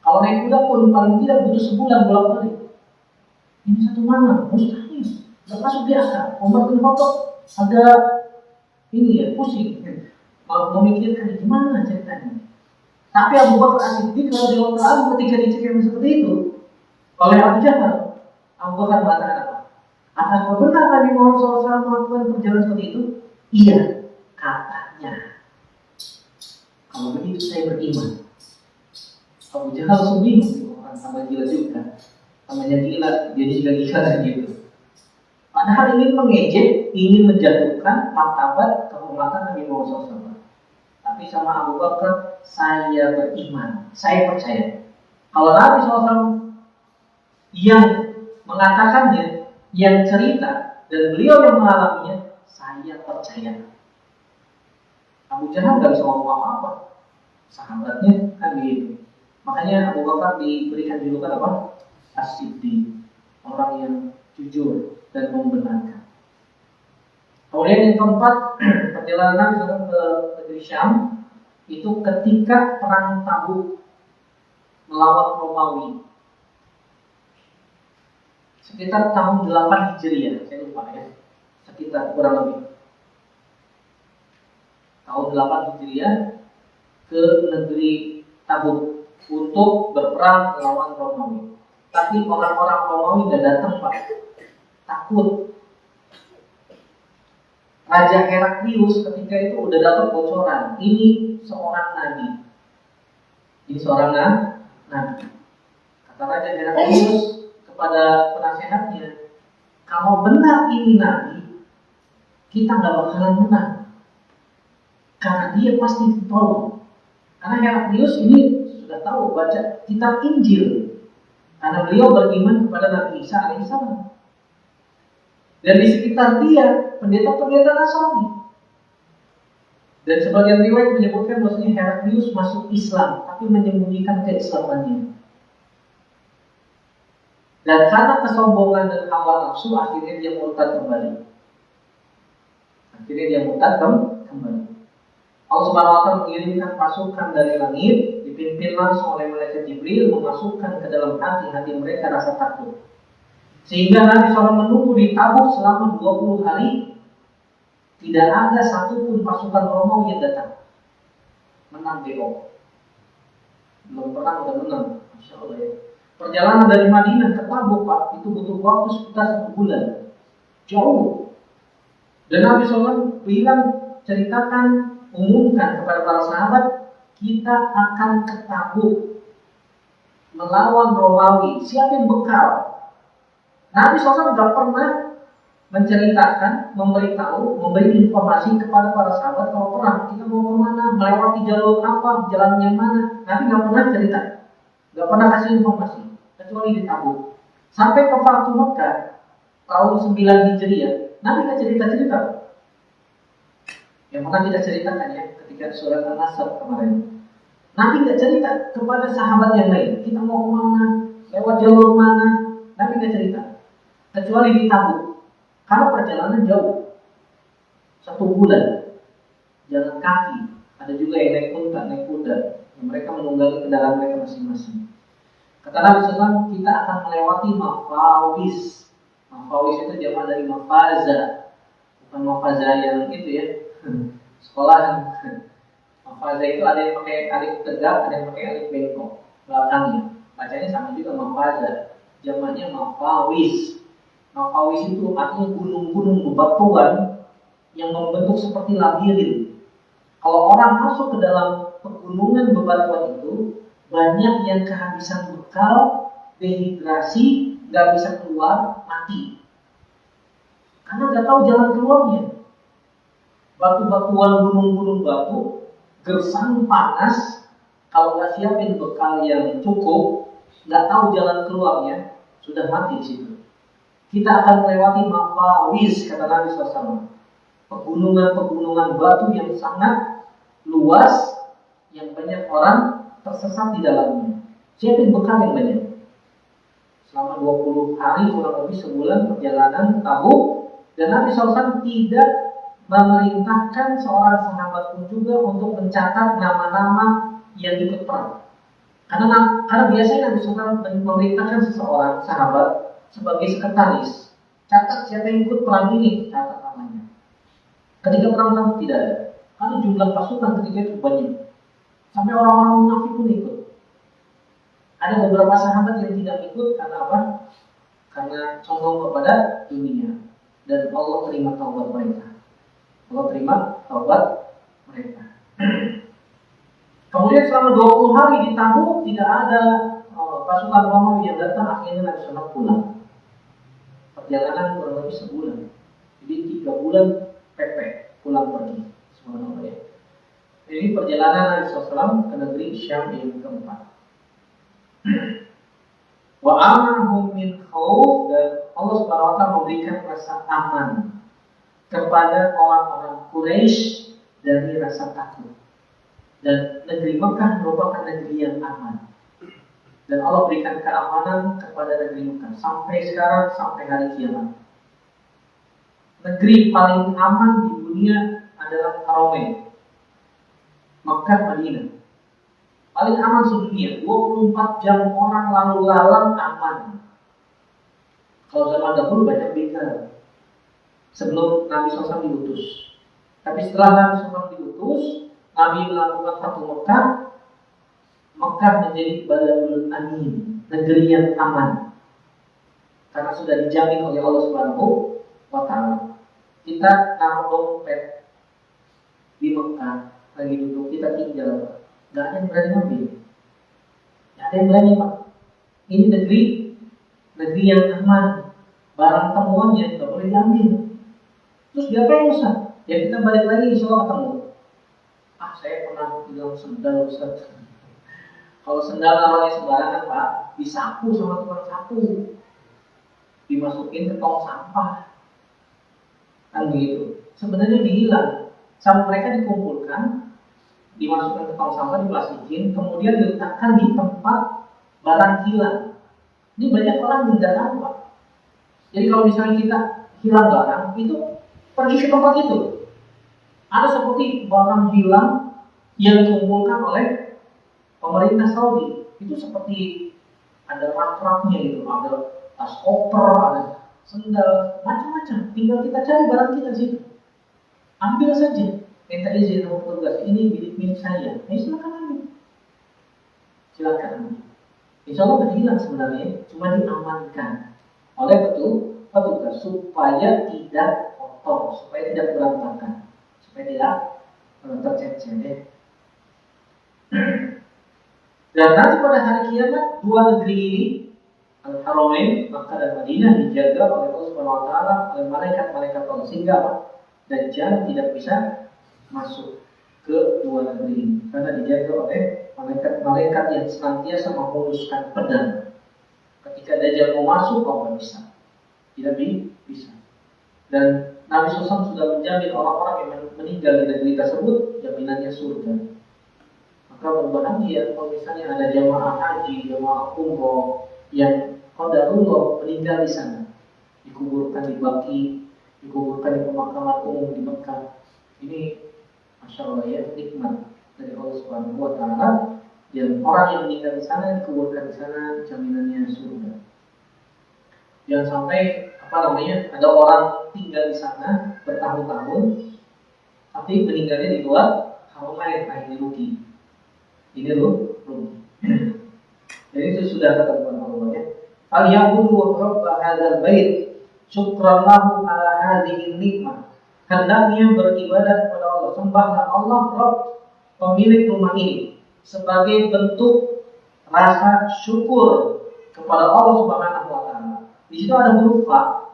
Kalau naik kuda pun paling tidak butuh sebulan bolak-balik. Ini satu malam mustahil. Nggak masuk di akal. Umar bin Khattab agak ini ya pusing, memikirkan gimana ceritanya. Tapi Abu Bakar As-Siddiq radhiyallahu anhu ketika diceritakan seperti itu oleh Abu Jahal, Abu Bakar mengatakan apa? Apakah benar Nabi Muhammad SAW melakukan perjalanan seperti itu? Iya, katanya. Kalau begitu saya beriman. Abu Jahal langsung bingung, orang sama gila juga. Namanya gila, jadi juga gila gitu. Padahal ingin mengejek, ingin menjatuhkan martabat kehormatan Nabi Muhammad SAW. Tapi sama Abu Bakar, saya beriman, saya percaya. Kalau Nabi SAW yang mengatakannya, yang cerita, dan beliau yang mengalaminya, saya percaya. Abu Jahal nggak bisa ngomong apa-apa. Sahabatnya kan gitu. Makanya Abu Bakar diberikan julukan apa? As-Siddiq, orang yang jujur dan membenarkan. Kemudian yang keempat, perjalanan ke negeri Syam itu ketika perang Tabuk melawan Romawi. Sekitar tahun 8 Hijriah, saya lupa ya. Sekitar kurang lebih. Tahun 8 Hijriah ke negeri Tabuk untuk berperang melawan Romawi. Tapi orang-orang Romawi tidak datang, Pak. Takut. Raja Heraklius ketika itu udah dapat bocoran. Ini seorang nabi. Ini seorang nabi. Kata Raja Heraklius kepada penasehatnya, kalau benar ini nabi, kita nggak bakalan menang. Karena dia pasti ditolong. Karena Heraklius ini sudah tahu baca kitab Injil. Karena beliau beriman kepada Nabi Isa alaihissalam. Dan di sekitar dia pendeta-pendeta Nasrani. Dan sebagian riwayat menyebutkan bahwasanya Heraklius masuk Islam, tapi menyembunyikan keislamannya. Dan karena kesombongan dan hawa nafsu, akhirnya dia murtad kembali. Kembali. Allah Subhanahu wa Ta'ala mengirimkan pasukan dari langit, dipimpin langsung oleh malaikat Jibril, memasukkan ke dalam hati mereka rasa takut. Sehingga Nabi SAW menunggu di Tabuk selama 20 hari. Tidak ada satupun pasukan Romawi yang datang. Menang BO. Belum pernah udah menang. Masya Allah ya. Perjalanan dari Madinah ke Tabuk, Pak, itu butuh waktu sekitar 1 bulan. Jauh. Dan Nabi SAW bilang, ceritakan, umumkan kepada para sahabat, kita akan ke Tabuk melawan Romawi. Siapin bekal. Nabi SAW tidak pernah menceritakan, memberitahu, memberi informasi kepada para sahabat kalau perang kita mau kemana, melewati jalur apa, jalan yang mana. Nabi nggak pernah cerita, nggak pernah kasih informasi, kecuali di Tabuk. Sampai ke Fathu Mekah tahun 9 Hijriah, Nabi nggak cerita-cerita. Yang pernah kita ceritakan ya, ketika surat An-Nasr kemarin. Nabi nggak cerita kepada sahabat yang lain, kita mau kemana, lewat jalur mana, Nabi nggak cerita, kecuali di Tabuk. Karena perjalanan jauh, 1 bulan jalan kaki, ada juga yang naik unta, naik kuda, mereka menunggangi kendaraan mereka masing-masing. Kata Nabi SAW, kita akan melewati Mafawis. Mafawis itu jamak dari mafaza, bukan mafaza yang itu ya, sekolahan. Mafaza itu ada yang pakai alif tegak, ada yang pakai alif bengkok belakangnya. Bacanya sama juga mafaza, jamaknya Mafawis. Mafawis itu artinya gunung-gunung bebatuan yang membentuk seperti labirin. Kalau orang masuk ke dalam pegunungan bebatuan itu, banyak yang kehabisan bekal, dehidrasi, nggak bisa keluar, mati. Karena nggak tahu jalan keluarnya. Batu-batuan, gunung-gunung batu, gersang panas, kalau nggak siapin bekal yang cukup, nggak tahu jalan keluarnya, sudah mati di situ. Kita akan melewati Mafawis, kata Nabi SAW. Pegunungan-pegunungan batu yang sangat luas, yang banyak orang tersesat di dalamnya. Siapin bekal yang banyak. Selama 20 hari, kurang lebih sebulan perjalanan ke Tabuk, dan Nabi SAW tidak memerintahkan seorang sahabat pun juga untuk mencatat nama-nama yang ikut perang. Karena biasanya Nabi SAW memerintahkan seseorang sahabat sebagai sekretaris, catat siapa yang ikut perang ini, catat namanya. Ketika perang Tabuk tidak ada, karena jumlah pasukan ketika itu banyak, sampai orang-orang munafik pun ikut. Ada beberapa sahabat yang tidak ikut karena apa? Karena condong kepada dunia, dan Allah terima taubat mereka. Allah terima taubat mereka. Kemudian selama 20 hari di Tabuk tidak ada pasukan Romawi yang datang, akhirnya Nabi SAW pulang. Perjalanan kurang lebih sebulan, jadi 3 bulan pepek pulang pergi. Subhanallah ya. Ini perjalanan Nabi SAW ke negeri Syam yang keempat. Wa amanahum min khauf, dan Allah Subhanahu wa taala memberikan rasa aman kepada orang-orang Quraisy dari rasa takut. Dan negeri Mekah merupakan negeri yang aman. Dan Allah berikan keamanan kepada negeri Mekah sampai sekarang, sampai hari kiamat. Negeri paling aman di dunia adalah Haramain, Mekah, Madinah. Paling aman sedunia, 24 jam orang lalu lalang aman. Kalau zaman dahulu banyak begal sebelum Nabi SAW diutus. Tapi setelah Nabi SAW diutus, Nabi melakukan Fathu Mekah. Mekah menjadi baladul amin, negeri yang aman, karena sudah dijamin oleh Allah Subhanahu wa taala. Kita taruh dompet di Mekah, lagi duduk kita tinggal, nggak ada yang berani ngambil, nggak ada yang berani Pak. Ini negeri yang aman, barang temuannya nggak boleh diambil. Terus dia apa yang usah? Ya kita balik lagi, insya Allah ketemu. Saya pernah bilang sendal Ustaz. Kalau sendal namanya sembarangan Pak, disapu sama tukang sapu, dimasukin ke tong sampah, kan begitu. Sebenarnya dihilang, sapu mereka dikumpulkan, dimasukkan ke tong sampah, diplastikin, kemudian diletakkan di tempat barang hilang. Ini banyak orang yang tidak tahu Pak. Jadi kalau misalnya kita hilang barang, itu pergi ke tempat itu. Ada seperti barang hilang yang dikumpulkan oleh pemerintah Saudi, itu seperti ada rak-raknya gitu, ada tas koper, ada sendal, macam-macam. Tinggal kita cari barang kita di situ, ambil saja, minta izin sama petugas, ini milik saya. Silakan ambil, silakan ambil. Insya Allah hilang sebenarnya, cuma diamankan oleh petugas supaya tidak kotor, supaya tidak berantakan, supaya tidak tercecer. Dan nanti pada hari kiamat, 2 negeri ini Al-Haramain Makkah dan Madinah dijaga oleh Allah Subhanahu wa taala oleh malaikat-malaikat Allah sehingga Dajjal tidak bisa masuk ke dua negeri ini karena dijaga oleh malaikat-malaikat yang senantiasa menghunuskan pedang. Ketika Dajjal mau masuk, nggak bisa, tidak bisa. Dan Nabi SAW sudah menjamin orang-orang yang meninggal di negeri tersebut jaminannya surga. Maka berbahagia kalau misalnya ada jamaah haji, jamaah umroh yang qadarullah meninggal di sana, dikuburkan di Baqi, dikuburkan di pemakaman umum di Mekah. Ini masya Allah ya, nikmat dari Allah Subhanahu wa taala. Dan orang yang meninggal di sana dikuburkan di sana jaminannya surga. Jangan sampai ada orang tinggal di sana bertahun-tahun tapi meninggalnya di luar Haramain, ini rugi. Ini rugi. Jadi itu sudah ketentuan Allah ya. Al-yahudu rabb hadzal bait syukran lahu ala hadhihi nikmah. Hendaknya beribadah kepada Allah, sembahlah Allah Rabb pemilik rumah ini sebagai bentuk rasa syukur kepada Allah Subhanahu wa taala. Di situ ada huruf fa,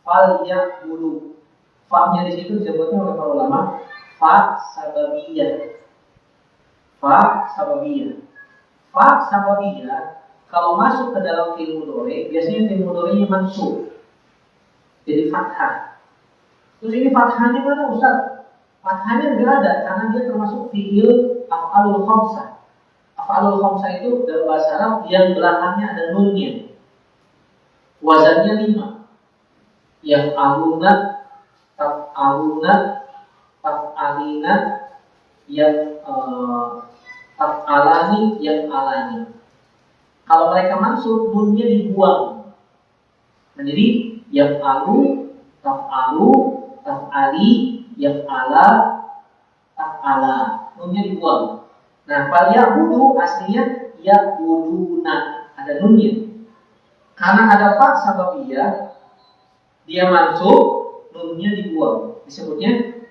fal yahudu. Fa-nya di situ disebutnya oleh para ulama fa sababiyah. Fa sababiyah. Fa sababiyah kalau masuk ke dalam fi'il mudhari, biasanya fi'il mudhari'nya mansub. Jadi fathah. Terus ini fathahnya mana Ustaz? Fathahnya enggak ada karena dia termasuk fi'il af'alul khamsah. Af'alul khamsah itu dalam bahasa Arab yang belakangnya ada nunnya. Wazannya 5. Yaf'aluna, taf'aluna, taf'alina, taf'alani, yaf'alani. Kalau mereka masuk, nunnya dibuang menjadi yaf'alu, taf'alu, taf'ali, yaf'ala, taf'ala. Nunnya dibuang. Nah, fal yahudu aslinya yahuduna, ada nunnya. Karena ada fa sababiyah, dia masuk, nunnya dibuang. Disebutnya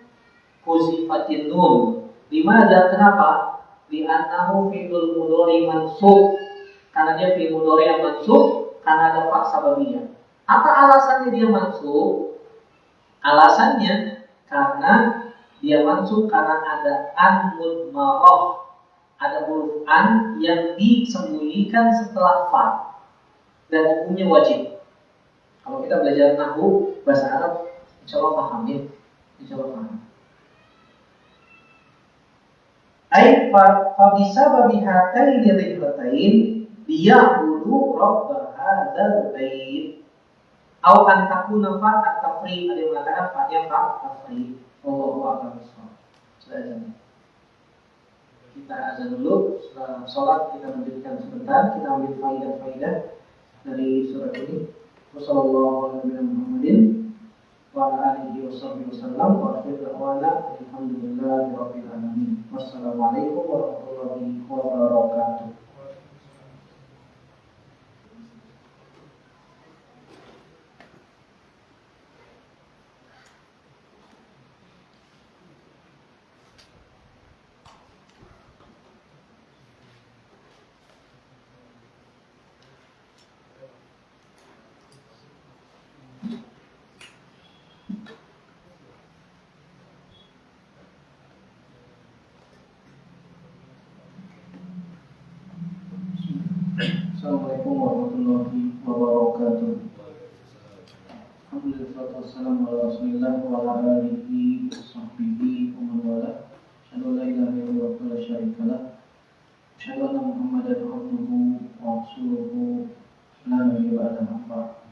huzifatin nun. Limadza, kenapa? Li'annahu fi'il mudhari mansub. Karena dia fi'il mudhari yang mansub, karena ada fa sababiyah. Apa alasannya dia mansub? Alasannya karena dia mansub karena ada an mudmarah. Ada huruf an yang disembunyikan setelah fa. Dan hukumnya wajib. Kalau kita belajar nahwu bahasa Arab, insya Allah paham ya. Insya Allah paham. Ai fa bisababi hataini rihlatain liya'budu rabb hadzal bait. Au an takuna fa at-tafri, ada yang mengatakan fa-nya fa tafri. Wallahu a'lam bishawab. Sudah azan. Kita azan dulu, setelah sholat kita lanjutkan sebentar, kita ambil faidah-faidah dari surat ini. Wassallallahu ala Muhammadin wa ala alihi wasallam wa akhiru da'wana alhamdulillahi rabbil alamin. Wassalamualaikum warahmatullahi wabarakatuh. Assalamualaikum warahmatullahi wabarakatuh. Alhamdulillah wassalamu ala Rasulillah wa ala alihi washabbihi wa man wala. Asyhadu an la ilaha illallah wa la syarika lah. Asyhadu anna Muhammadan abduhu wa rasuluhu la nabiyya ba'dahu.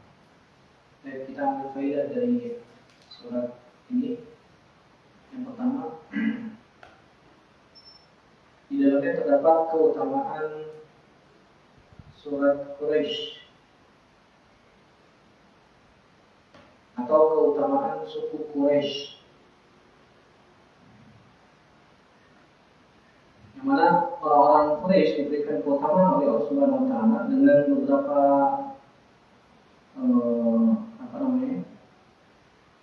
Baik, kita ambil faedah dari surat ini. Yang pertama, di dalamnya terdapat keutamaan surat Quraisy atau keutamaan suku Quraisy, yang mana orang-orang Quraisy diberikan keutamaan oleh Allah Subhanahu wa taala dengan beberapa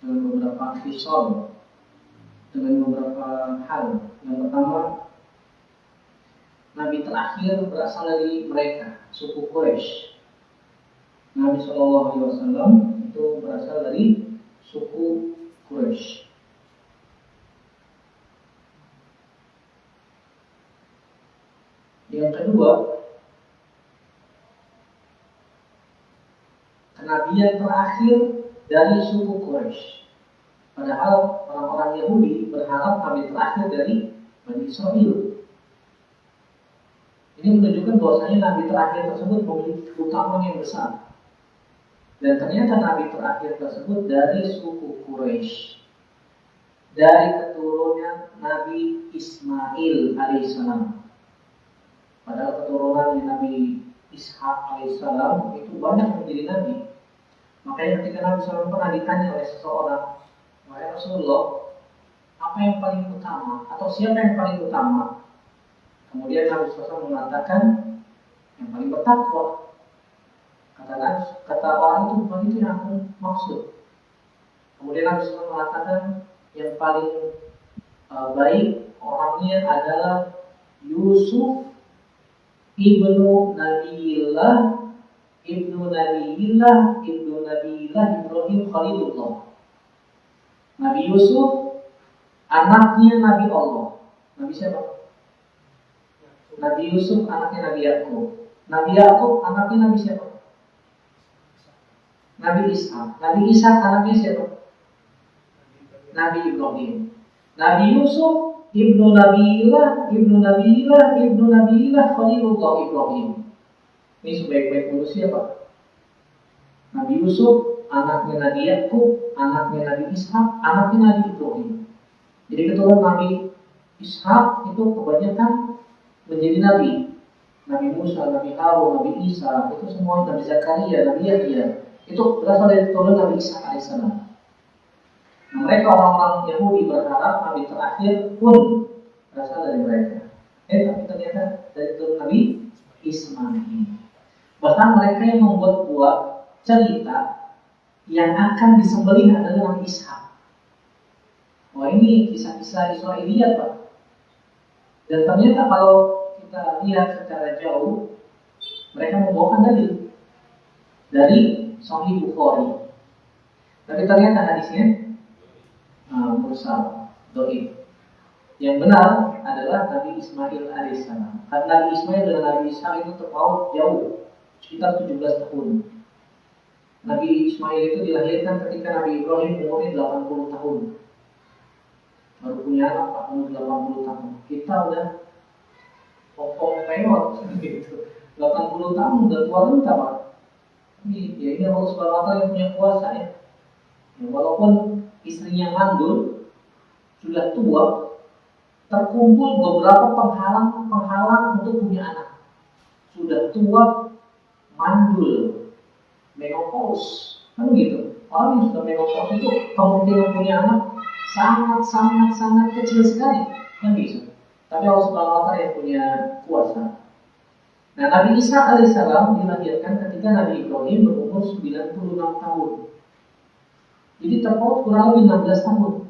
dengan beberapa kisah, dengan beberapa hal. Yang pertama, Nabi terakhir berasal dari mereka, suku Quraisy. Nabi Shallallahu Alaihi Wasallam itu berasal dari suku Quraisy. Yang kedua, kenabian terakhir dari suku Quraisy. Padahal orang-orang Yahudi berharap nabi terakhir dari Bani Israel. Ini menunjukkan bahwasanya nabi terakhir tersebut memiliki keutamaan yang besar. Dan ternyata nabi terakhir tersebut dari suku Quraisy, dari keturunan Nabi Ismail alaihissalam. Padahal keturunan Nabi Ishak alaihissalam itu banyak menjadi nabi. Makanya ketika Nabi SAW pernah ditanya oleh seseorang, wahai Rasulullah, apa yang paling utama atau siapa yang paling utama? Kemudian Nabi SAW mengatakan yang paling bertakwa. Kata orang itu bukan itu yang aku maksud. Kemudian Nabi SAW mengatakan yang paling baik orangnya adalah Yusuf ibnu Nabiillah Ibrahim Khalilullah. Nabi Yusuf anaknya Nabi Allah. Nabi siapa? Nabi Yusuf anaknya Nabi Yakub. Nabi Yakub anaknya Nabi siapa? Nabi Ishak. Nabi Ishak anaknya siapa? Nabi Ibrahim. Nabi Yusuf ibnu Nabiillah Khalilullah Ibrahim. Ini sebaik-baik manusia, Pak. Nabi Yusuf anaknya Nabi Yakub, anaknya Nabi Ishak, anaknya Nabi Ibrahim. Jadi keturunan Nabi Ishak itu kebanyakan menjadi nabi. Nabi Musa, Nabi Harun, Nabi Isa, itu semua Nabi Zakaria, Nabi Yahya. Itu berasal dari keturunan Nabi Isa alaihissalam. Nah, mereka orang-orang Yahudi berharap nabi terakhir pun berasal dari mereka. Tapi ternyata dari keturunan Nabi Ismail. Bahkan mereka yang membuat cerita yang akan disembelih adalah Nabi Ishak. Wah, ini kisah-kisah Israiliyat, Pak. Dan ternyata kalau kita lihat secara jauh, mereka membawakan dalil dari Sahih Bukhari. Tapi ternyata hadisnya mursal, dhaif. Yang benar adalah Nabi Ismail alaihissalam. Karena Nabi Ismail dan Nabi Ishak itu terpaut jauh, sekitar 17 tahun. Nabi Ismail itu dilahirkan ketika Nabi Ibrahim umurnya 80 tahun. Baru punya anak umur 80 tahun. Kita udah pokok peot gitu. 80 tahun udah tua renta, Pak. Ini Allah Subhanahu wa taala yang punya kuasa ya. Walaupun istrinya mandul, sudah tua, terkumpul beberapa penghalang untuk punya anak. Sudah tua, mandul, menopause, kan gitu. Orang yang sudah menopause itu kemungkinan punya anak sangat kecil sekali, kan gitu. Tapi Allah Subhanahu wa taala yang punya kuasa. Nah, Nabi Isa alaihissalam dilahirkan ketika Nabi Ibrahim berumur 96 tahun. Jadi terpaut kurang lebih 16 tahun.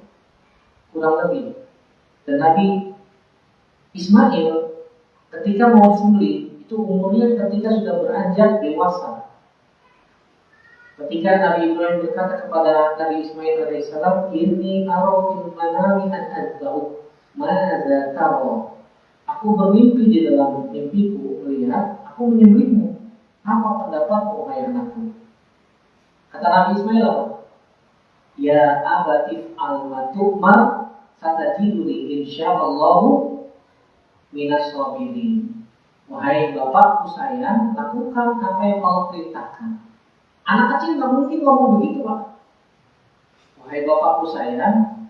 Kurang lebih. Dan Nabi Ismail ketika mau disembelih itu umurnya ketika sudah beranjak dewasa. Ketika Nabi Ibrahim berkata kepada Nabi Ismail alaihissalam, "Inni ara fil manami an adbahu, madza tara?" Aku bermimpi di dalam mimpiku melihat aku menyembelihmu. Apa pendapatmu, wahai anakku? Kata Nabi Ismail apa? Ya abatif al-matumar satajiduni insyaallahu minas sabirin. Wahai bapakku sayang, lakukan apa yang Allah perintahkan. Anak kecil nggak mungkin ngomong begitu, Pak. Wahai bapakku sayang,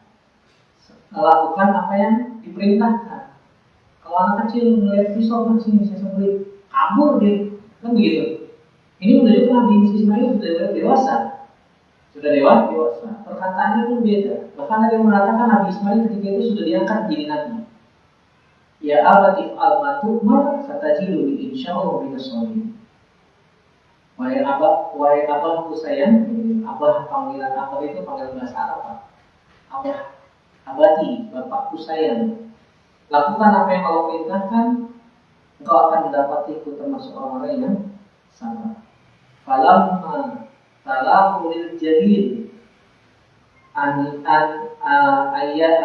lakukan apa yang diperintahkan. Kalau anak kecil melihat pisau kan sini saya sembelih, kabur dia, kan begitu. Ini menunjukkan Nabi Ismail sudah dewasa. Sudah dewasa. Perkataannya pun beda. Bahkan ada yang mengatakan Nabi Ismail ketika itu sudah diangkat jadi nabi. Ya abatif al-matumar satajiduni insyaallah minas sabirin. Wahai abahku sayang, abah panggilan abah itu panggilan bahasa Arab, Pak. Abah, abadi, bapakku sayang. Lakukan apa yang Allah perintahkan, engkau akan mendapatiku termasuk orang-orang yang sabar. falamma talaqul jabin an ayat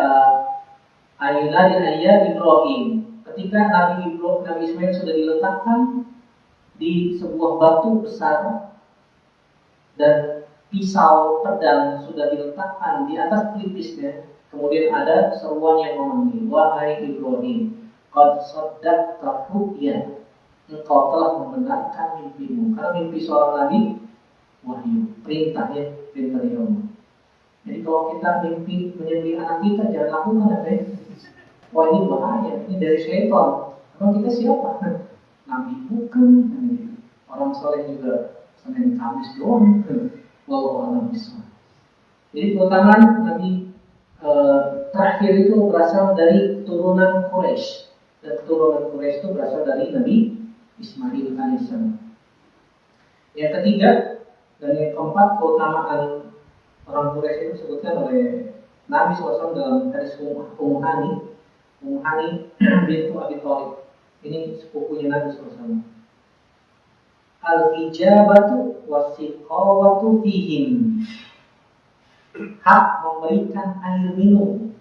ayat Ibrahim. Ketika Nabi Ismail sudah diletakkan di sebuah batu besar dan pisau pedang sudah diletakkan di atas pelipisnya, kemudian ada seruan yang memanggil, wahai Ibrahim, qad saddaqta ru'ya, engkau telah membenarkan mimpimu. Karena mimpi seorang nabi wahyu, perintah dari Allah. Jadi kalau kita mimpi menyembelih anak kita, jangan lakukan ya. Wah, ini bahaya, ini dari syaitan. Karena kita siapa? Nabi bukan. Orang soleh juga Senin Kamis doang. Wallahu a'lam bishawab. Jadi keutamaan Nabi terakhir itu berasal dari keturunan Quraisy. Dan keturunan Quraisy itu berasal dari Nabi Ismail alaihissalam. Yang ketiga dan yang keempat, keutamaan orang Quraisy itu disebutkan oleh Nabi SAW dalam hadis Ummu Hani bintu Abi Thalib. Ini sepupunya Nabi SAW. Al-ijabatu wasiqawatu fihim. Hak memberikan air minum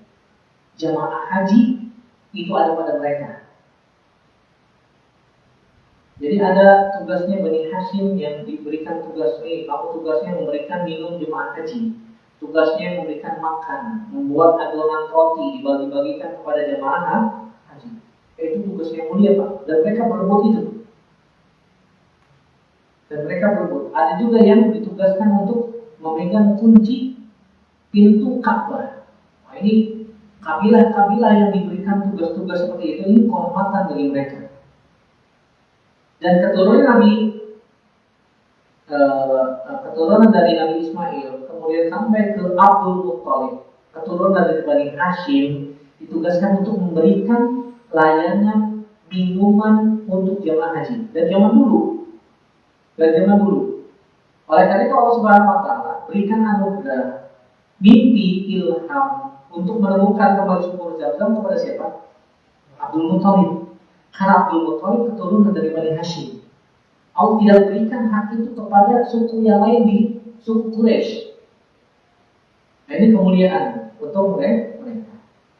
jamaah haji itu ada pada mereka. Jadi ada tugasnya Bani Hashim yang diberikan tugas ini. Kamu tugasnya memberikan minum jemaah haji. Tugasnya memberikan makan, membuat adonan roti dibagi-bagikan kepada jemaah haji. Itu tugasnya mulia, Pak. Dan mereka berebut itu. Ada juga yang ditugaskan untuk memegang kunci pintu Ka'bah. Nah, ini kabilah-kabilah yang diberikan tugas-tugas seperti itu, ini kehormatan bagi mereka. Dan keturunan dari Nabi Ismail kemudian sampai ke Abdul Muttalib, keturunan dari Bani Hashim, ditugaskan untuk memberikan layanan minuman untuk jemaah haji. Dan zaman dulu. Oleh karena itu Allah Subhanahu wa taala berikan anugerah mimpi ilham untuk menemukan kembali sumur Zam-Zam kepada siapa? Abdul Muttalib. Karena Abdul Muttalib keturunan dari Bani Hashim. Allah tidak berikan hak itu kepada suku yang lain di suku Quraisy. Nah, ini kemuliaan untuk mereka.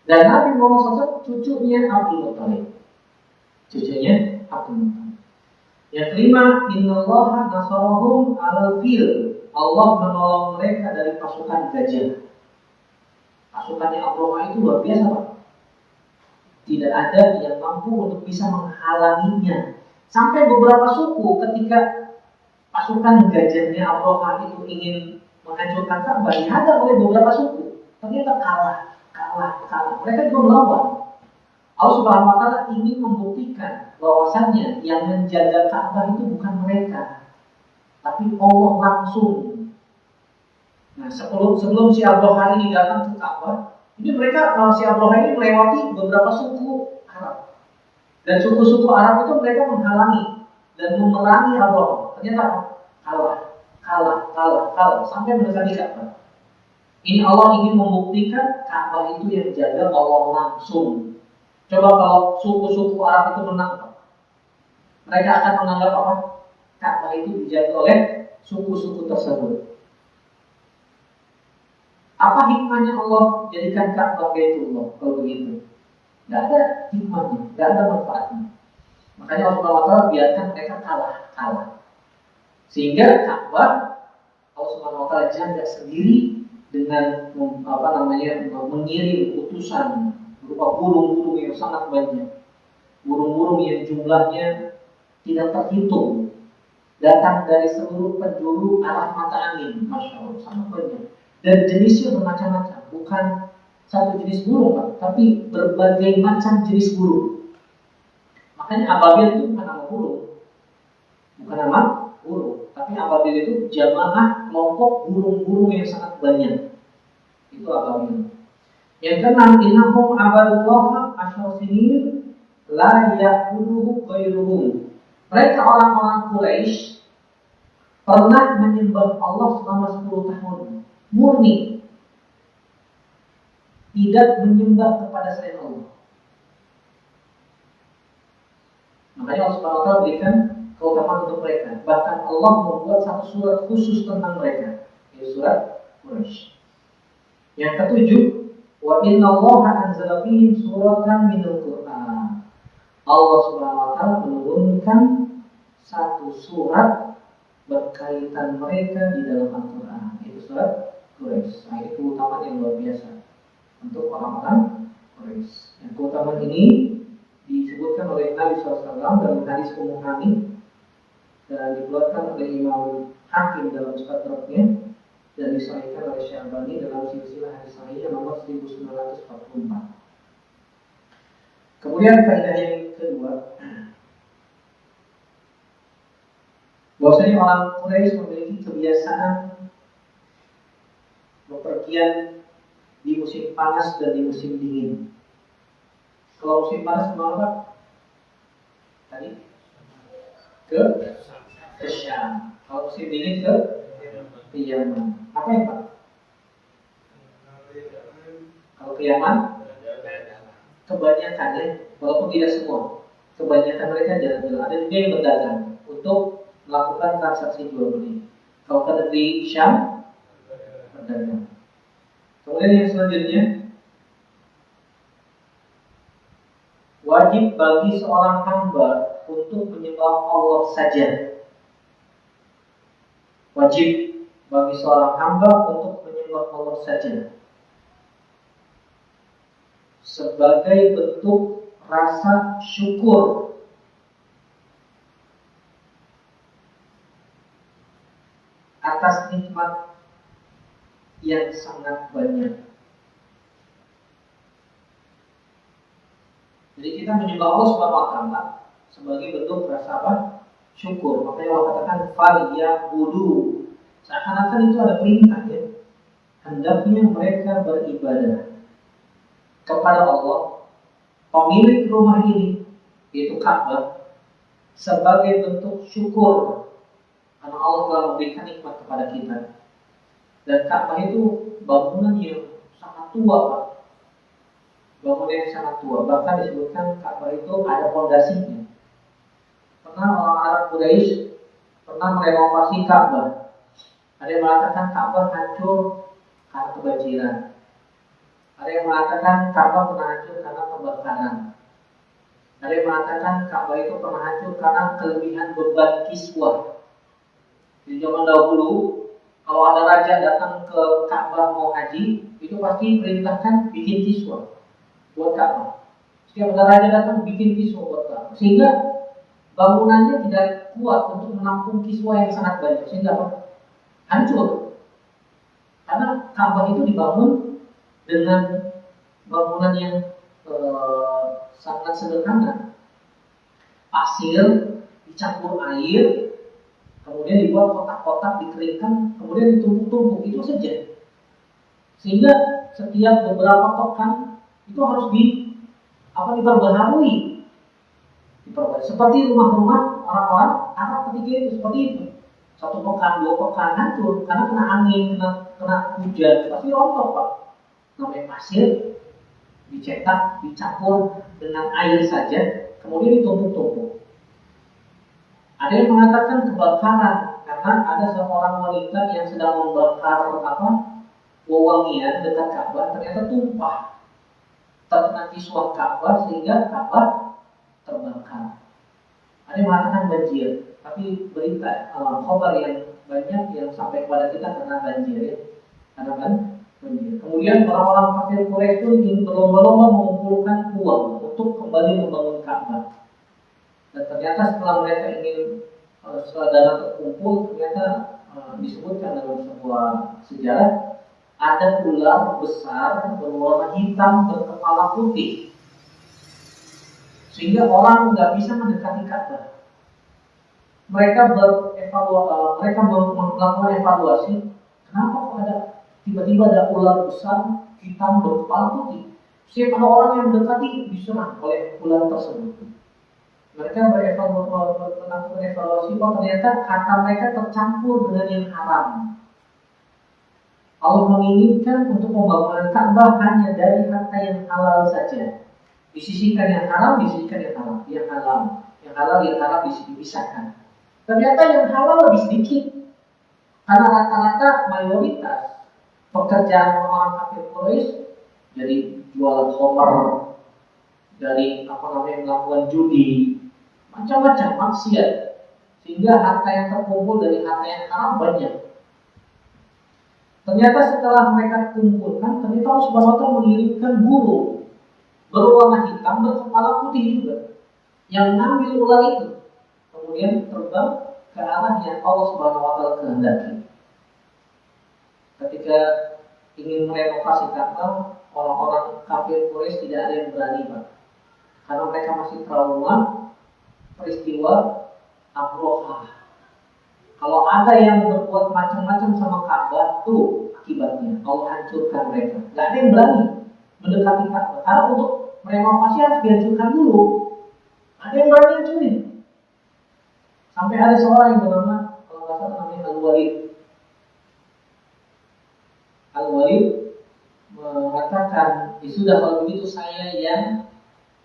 Dan Nabi Muhammad SAW cucunya Abdul Muttalib. Yang kelima, innallaha nasarahum 'alal fil. Allah menolong mereka dari pasukan gajah. Pasukannya Abraha itu luar biasa, Pak. Tidak ada yang mampu untuk bisa menghalanginya. Sampai beberapa suku ketika pasukan gajahnya Abraha itu ingin menghancurkan Ka'bah, dihadang oleh beberapa suku. Ternyata kalah. Mereka juga melawan. Allah Subhanahu wa taala ingin membuktikan bahwasannya yang menjaga Ka'bah itu bukan mereka, tapi Allah langsung. Nah, sebelum si Abraha ini datang ke Ka'bah, ini mereka si Abraha ini melewati beberapa suku Arab. Dan suku-suku Arab itu mereka menghalangi dan memerangi Abraha. Ternyata kalah sampai mendekati Ka'bah. Ini Allah ingin membuktikan Ka'bah itu yang jaga Allah langsung. Coba kalau suku-suku Arab itu menang, mereka akan menganggap apa? Ka'bah itu dijaga oleh suku-suku tersebut. Apa hikmahnya Allah jadikan Ka'bah Baitullah kalau begitu? Tidak ada hikmahnya, tidak ada manfaatnya. Makanya Allah Subhanahu wa taala biarkan mereka kalah. Sehingga Ka'bah Allah Subhanahu wa taala jaga sendiri dengan mengirim utusan berupa burung-burung yang sangat banyak, burung-burung yang jumlahnya tidak terhitung, datang dari seluruh penjuru arah mata angin, masya Allah, sangat banyak. Dan jenisnya bermacam-macam, bukan satu jenis burung, Pak, tapi berbagai macam jenis burung. Makanya ababil itu bukan nama burung, tapi ababil itu jamaah kelompok burung-burung yang sangat banyak. Itu ababil. Yang keenam, innahum abadullaha asyara sinin la ya'buduhu ghairuhum. Mereka orang-orang Quraisy pernah menyembah Allah selama 10 tahun murni, tidak menyembah kepada selain Allah. Makanya Allah Subhanahu wa taala berikan keutamaan untuk mereka. Bahkan Allah membuat satu surat khusus tentang mereka, yaitu surat Quraisy. Yang ketujuh, wa inna Allaha anzala fihim suratan minal Qur'an. Allah Subhanahu wa taala menurunkan satu surat berkaitan mereka di dalam Al-Qur'an, yaitu surat Quraisy. Nah, ini keutamaan yang luar biasa untuk orang-orang Quraisy. Yang keutamaan ini disebutkan oleh Nabi SAW dalam hadis Ummu Hani dan dikeluarkan oleh Imam Hakim dalam Mustadraknya dan disahihkan oleh Syalbani dalam silsilah hadis sahih nomor 1944. Kemudian faedah yang kedua, bahwasanya orang Quraisy memiliki kebiasaan bepergian di musim panas dan di musim dingin. Kalau musim panas kemana? Tadi ke Syam. Kalau musim dingin ke Yaman. Apa ya Pak? Kalau ke Yaman, kebanyakannya, walaupun tidak semua, kebanyakan mereka jalan-jalan. Ada juga yang berdagang untuk melakukan transaksi jual beli. Kalau ke negeri Syam, berdagang. Kemudian yang selanjutnya, wajib bagi seorang hamba untuk menyembah Allah saja. Wajib bagi seorang hamba untuk menyembah Allah saja sebagai bentuk rasa syukur atas nikmat yang sangat banyak. Jadi kita menyembah Allah Subhanahu wa taala sebagai bentuk rasa apa? Syukur. Makanya Allah katakan falyabudu. Seakan-akan itu ada perintah ya. Hendaknya mereka beribadah kepada Allah, pemilik rumah ini, yaitu Ka'bah, sebagai bentuk syukur karena Allah telah memberikan nikmat kepada kita. Dan Ka'bah itu bangunan yang sangat tua, Pak. Bangunan yang sangat tua. Bahkan disebutkan Ka'bah itu ada fondasinya. Pernah orang Arab Quraisy pernah merenovasi Ka'bah. Ada yang mengatakan Ka'bah hancur karena kebanjiran. Ada yang mengatakan Ka'bah pernah hancur karena pembakaran. Ada yang mengatakan Ka'bah itu pernah hancur karena kelebihan beban kiswah. Di zaman dahulu, kalau ada raja datang ke Ka'bah mau haji, itu pasti perintahkan bikin kiswah buat Ka'bah. Setiap ada raja datang bikin kiswah buat Ka'bah, sehingga bangunannya tidak kuat untuk menampung kiswah yang sangat banyak, sehingga hancur. Karena Ka'bah itu dibangun dengan bangunan yang sangat sederhana, pasir dicampur air. Kemudian dibuat kotak-kotak, dikeringkan, kemudian ditumpuk-tumpuk, itu saja. Sehingga setiap beberapa pekan itu harus diperbaharui. Seperti rumah-rumah orang-orang Arab ketika itu seperti itu. 1 pekan, 2 pekan hancur karena kena angin, kena hujan, pasti rontok Pak. Namanya pasir dicetak, dicampur dengan air saja, kemudian ditumpuk-tumpuk. Ada yang mengatakan kebakaran karena ada seorang wanita yang sedang membakar wewangian dekat Ka'bah, ternyata tumpah terkena kiswah Ka'bah sehingga Ka'bah terbakar. Ada yang mengatakan banjir, tapi berita khabar yang banyak yang sampai kepada kita karena banjir ya. Karena banjir. Kemudian orang-orang kafir Quraisy itu ingin berlomba-lomba mengumpulkan uang untuk kembali membangun Ka'bah. Dan ternyata setelah mereka ingin setelah dana terkumpul, ternyata disebutkan dalam sebuah sejarah ada ular besar berwarna hitam berkepala putih, sehingga orang nggak bisa mendekati Ka'bah. Mereka melakukan evaluasi, kenapa kok ada tiba-tiba ada ular besar hitam berkepala putih? Setiap ada orang yang mendekati diserang oleh ular tersebut. Mereka berevaluasi bahwa ternyata kata mereka tercampur dengan yang haram. Allah menginginkan untuk pembangunan Ka'bah hanya dari harta yang halal saja. Disisihkan yang haram, disisihkan yang halal. Yang halal, yang haram dipisahkan. Ternyata yang halal lebih sedikit. Karena rata-rata mayoritas pekerjaan orang kafir Quraisy jadi jualan homer, dari melakukan judi, macam-macam maksiat, sehingga harta yang terkumpul dari harta yang haram banyak. Ternyata setelah mereka kumpulkan, ternyata Allah Subhanahu wa Ta'ala mengirimkan burung berwarna hitam berkepala putih juga yang mengambil ular itu, kemudian terbang ke arah yang Allah Subhanahu wa Ta'ala kehendaki. Ketika ingin merenovasi Ka'bah, orang-orang kafir Quraisy tidak ada yang berani, Pak. Karena mereka masih trauma peristiwa Abrahah. Kalau ada yang berbuat macam-macam sama Ka'bah, tuh akibatnya Allah hancurkan mereka. Gak ada yang berani mendekati Ka'bah. Karena untuk merenovasi harus dihancurkan dulu. Ada yang berani hancurin. Sampai ada seorang yang bernama, kalau nggak salah namanya Al-Walid. Al-Walid mengatakan, sudah kalau begitu saya yang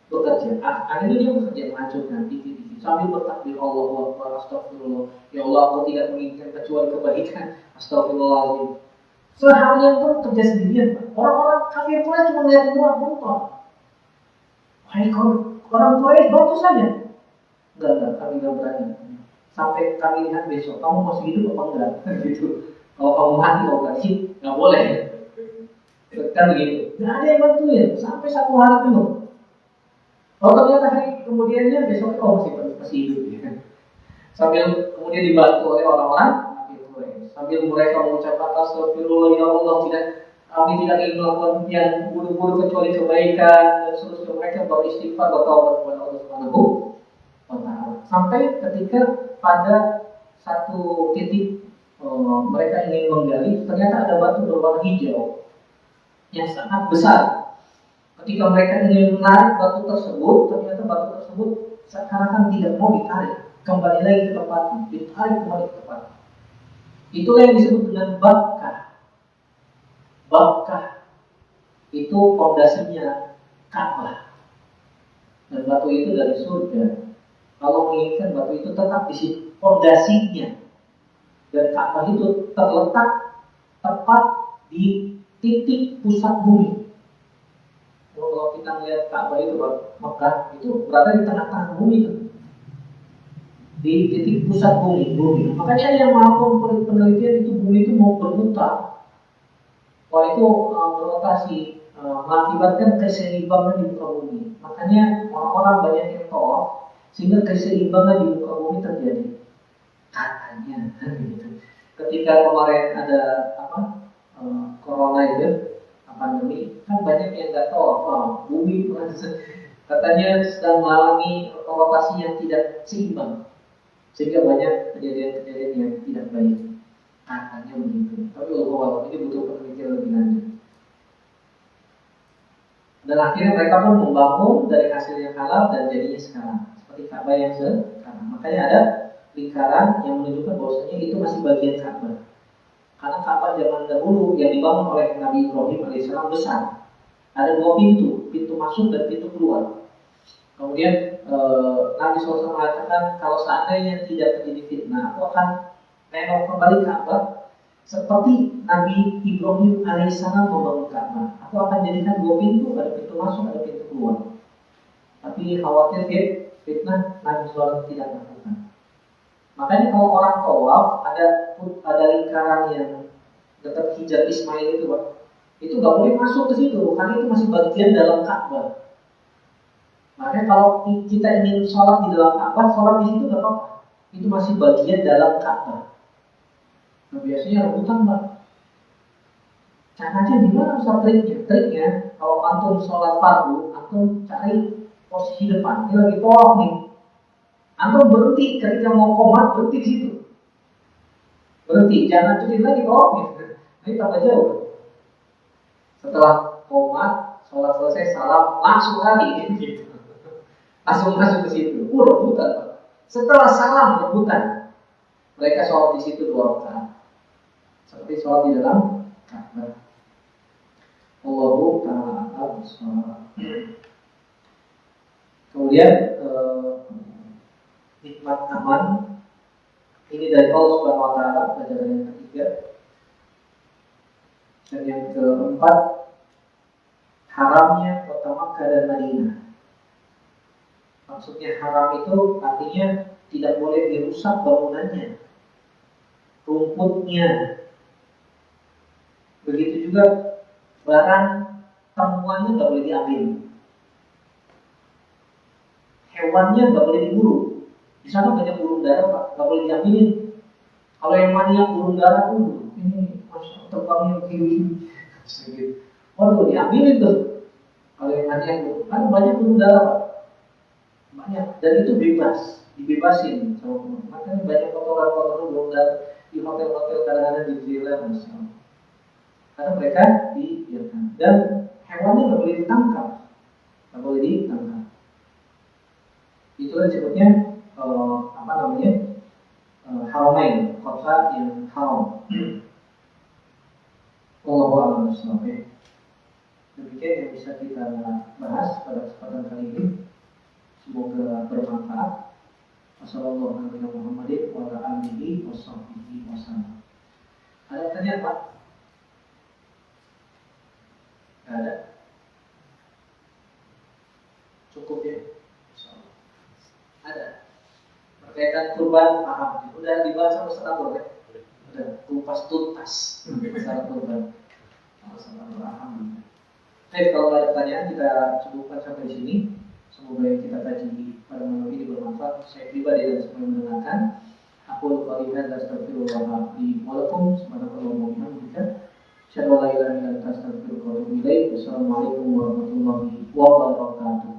bekerja. Akhirnya dia bekerja menghancurkan titik-titik sambil bertakbir Allahu Akbar, astagfirullah. Ya Allah, aku tidak menginginkan kecuali kebaikan. Astagfirullahaladzim. Sehalnya pun kerja sendirian, Pak. Orang-orang kafir Quraisy cuma lihat itu nonton. Wahai orang Quraisy, bantu saja. Enggak, kami nggak berani. Sampai kami lihat besok, kamu masih hidup apa enggak? Gitu. Kalau kamu mati, kamu kasih, nggak boleh. Kan begitu. Nggak ada yang bantuin sampai 1 hari penuh. Oh ternyata hari kemudiannya besoknya masih hidup ya. Sambil kemudian dibantu oleh orang-orang sambil mereka mengucapkan astagfirullah ya Allah, kami tidak ingin melakukan yang buruk-buruk kecuali kebaikan, dan seterusnya mereka beristighfar bertaubat kepada Allah Subhanahu wa Ta'ala. Sampai ketika pada satu titik mereka ingin menggali, ternyata ada batu berwarna hijau yang sangat besar. Ketika mereka ingin menarik batu tersebut, ternyata batu tersebut seakan-akan tidak mau ditarik, kembali lagi ke tempatnya, ditarik kembali ke tempatnya. Itulah yang disebut dengan Bakkah. Bakkah itu fondasinya Ka'bah, dan batu itu dari surga. Kalau menginginkan batu itu tetap di situ, fondasinya. Dan Ka'bah itu terletak tepat di titik pusat bumi. Kalau kita melihat Ka'bah itu, Mekah itu berada di tengah-tengah bumi itu, di titik pusat bumi. Makanya yang melakukan penelitian itu bumi itu mau berputar, kalau itu berotasi, mengakibatkan keseimbangan di muka bumi. Makanya orang-orang banyak yang tawaf sehingga keseimbangan di muka bumi terjadi. Katanya, gitu. Ketika kemarin ada corona itu, pandemi, kan banyak yang nggak tahu bumi katanya sedang mengalami rotasi yang tidak seimbang, sehingga banyak kejadian-kejadian yang tidak baik. Katanya begitu. Tapi Allah ini butuh penelitian lebih lanjut. Dan akhirnya mereka pun membangun dari hasil yang halal dan jadinya sekarang seperti Ka'bah yang sekarang. Makanya ada lingkaran yang menunjukkan bahwasanya itu masih bagian Ka'bah. Karena Ka'bah zaman dahulu yang dibangun oleh Nabi Ibrahim alaihissalam besar. Ada 2 pintu, pintu masuk dan pintu keluar. Kemudian Nabi SAW mengatakan, kalau seandainya tidak terjadi fitnah, aku akan renov kembali Ka'bah seperti Nabi Ibrahim alaihissalam membangun Ka'bah. Aku akan jadikan 2 pintu, ada pintu masuk, ada pintu keluar. Tapi khawatir fitnah, Nabi SAW tidak melakukan. Makanya kalau orang tawaf ada lingkaran yang dekat Hijr Ismail itu, Pak, itu nggak boleh masuk ke situ karena itu masih bagian dalam Ka'bah. Makanya kalau kita ingin sholat di dalam Ka'bah, sholat di situ nggak apa-apa. Itu masih bagian dalam Ka'bah. Nah biasanya rebutan, Pak. Caranya gimana Ustaz triknya? Triknya kalau antum sholat fardu, antum cari posisi depan. Ini lagi tawaf nih. Antum berhenti ketika mau qomat, berhenti di situ. Berhenti, jangan cuti lagi tawafnya. Ini tambah jauh. Setelah qomat, sholat selesai, salam, langsung lagi gitu. Langsung masuk ke situ. Rebutan, Pak. Setelah salam, rebutan. Mereka sholat di situ 2 rakaat. Seperti sholat di dalam Ka'bah. Allahu ta'ala bishawab. Kemudian nikmat aman Ini dari Allah Subhanahu wa taala, pelajaran yang ketiga. Dan yang keempat, haramnya kota Makkah dan Madinah. Maksudnya haram itu artinya tidak boleh dirusak bangunannya, rumputnya. Begitu juga barang temuannya nggak boleh diambil. Hewannya nggak boleh diburu. Di sana banyak burung dara, Pak, nggak boleh diambilin. Kalau yang maniak burung dara, ini masuk terbangnya begini, sedikit. Waduh, diambilin tuh. Kalau yang maniak kan banyak burung dara, Pak. Banyak, dan itu bebas, dibebasin sama teman. Makanya banyak kotoran-kotoran burung dara di hotel-hotel kadang-kadang di Thailand misalnya. Karena mereka dibiarkan. Dan hewannya nggak boleh ditangkap, nggak boleh ditangkap. Itulah disebutnya apa namanya, haramain, kota yang haram. Wallahu a'lam bishawab. Demikian yang bisa kita bahas pada kesempatan kali ini. Semoga bermanfaat. Wassalamualaikum warahmatullahi wabarakatuh. Ada pertanyaan, Pak? Tidak ada. Cukup ya. Ada. Berkaitan kurban, paham. Udah dibahas sama Ustaz Abdul ya? Udah kupas tuntas masalah kurban. Sama-sama paham. Baik, kalau ada pertanyaan kita cukupkan sampai di sini. Semoga yang kita kaji pada malam ini bermanfaat. Saya pribadi dan semua yang mendengarkan. Aku qouli hadza astaghfirullah li wa lakum. Subhanallah wa bihamdihi. Asyhadu an la ilaha illa anta astaghfiruka wa atubu ilaik. Wassalamualaikum warahmatullahi wabarakatuh.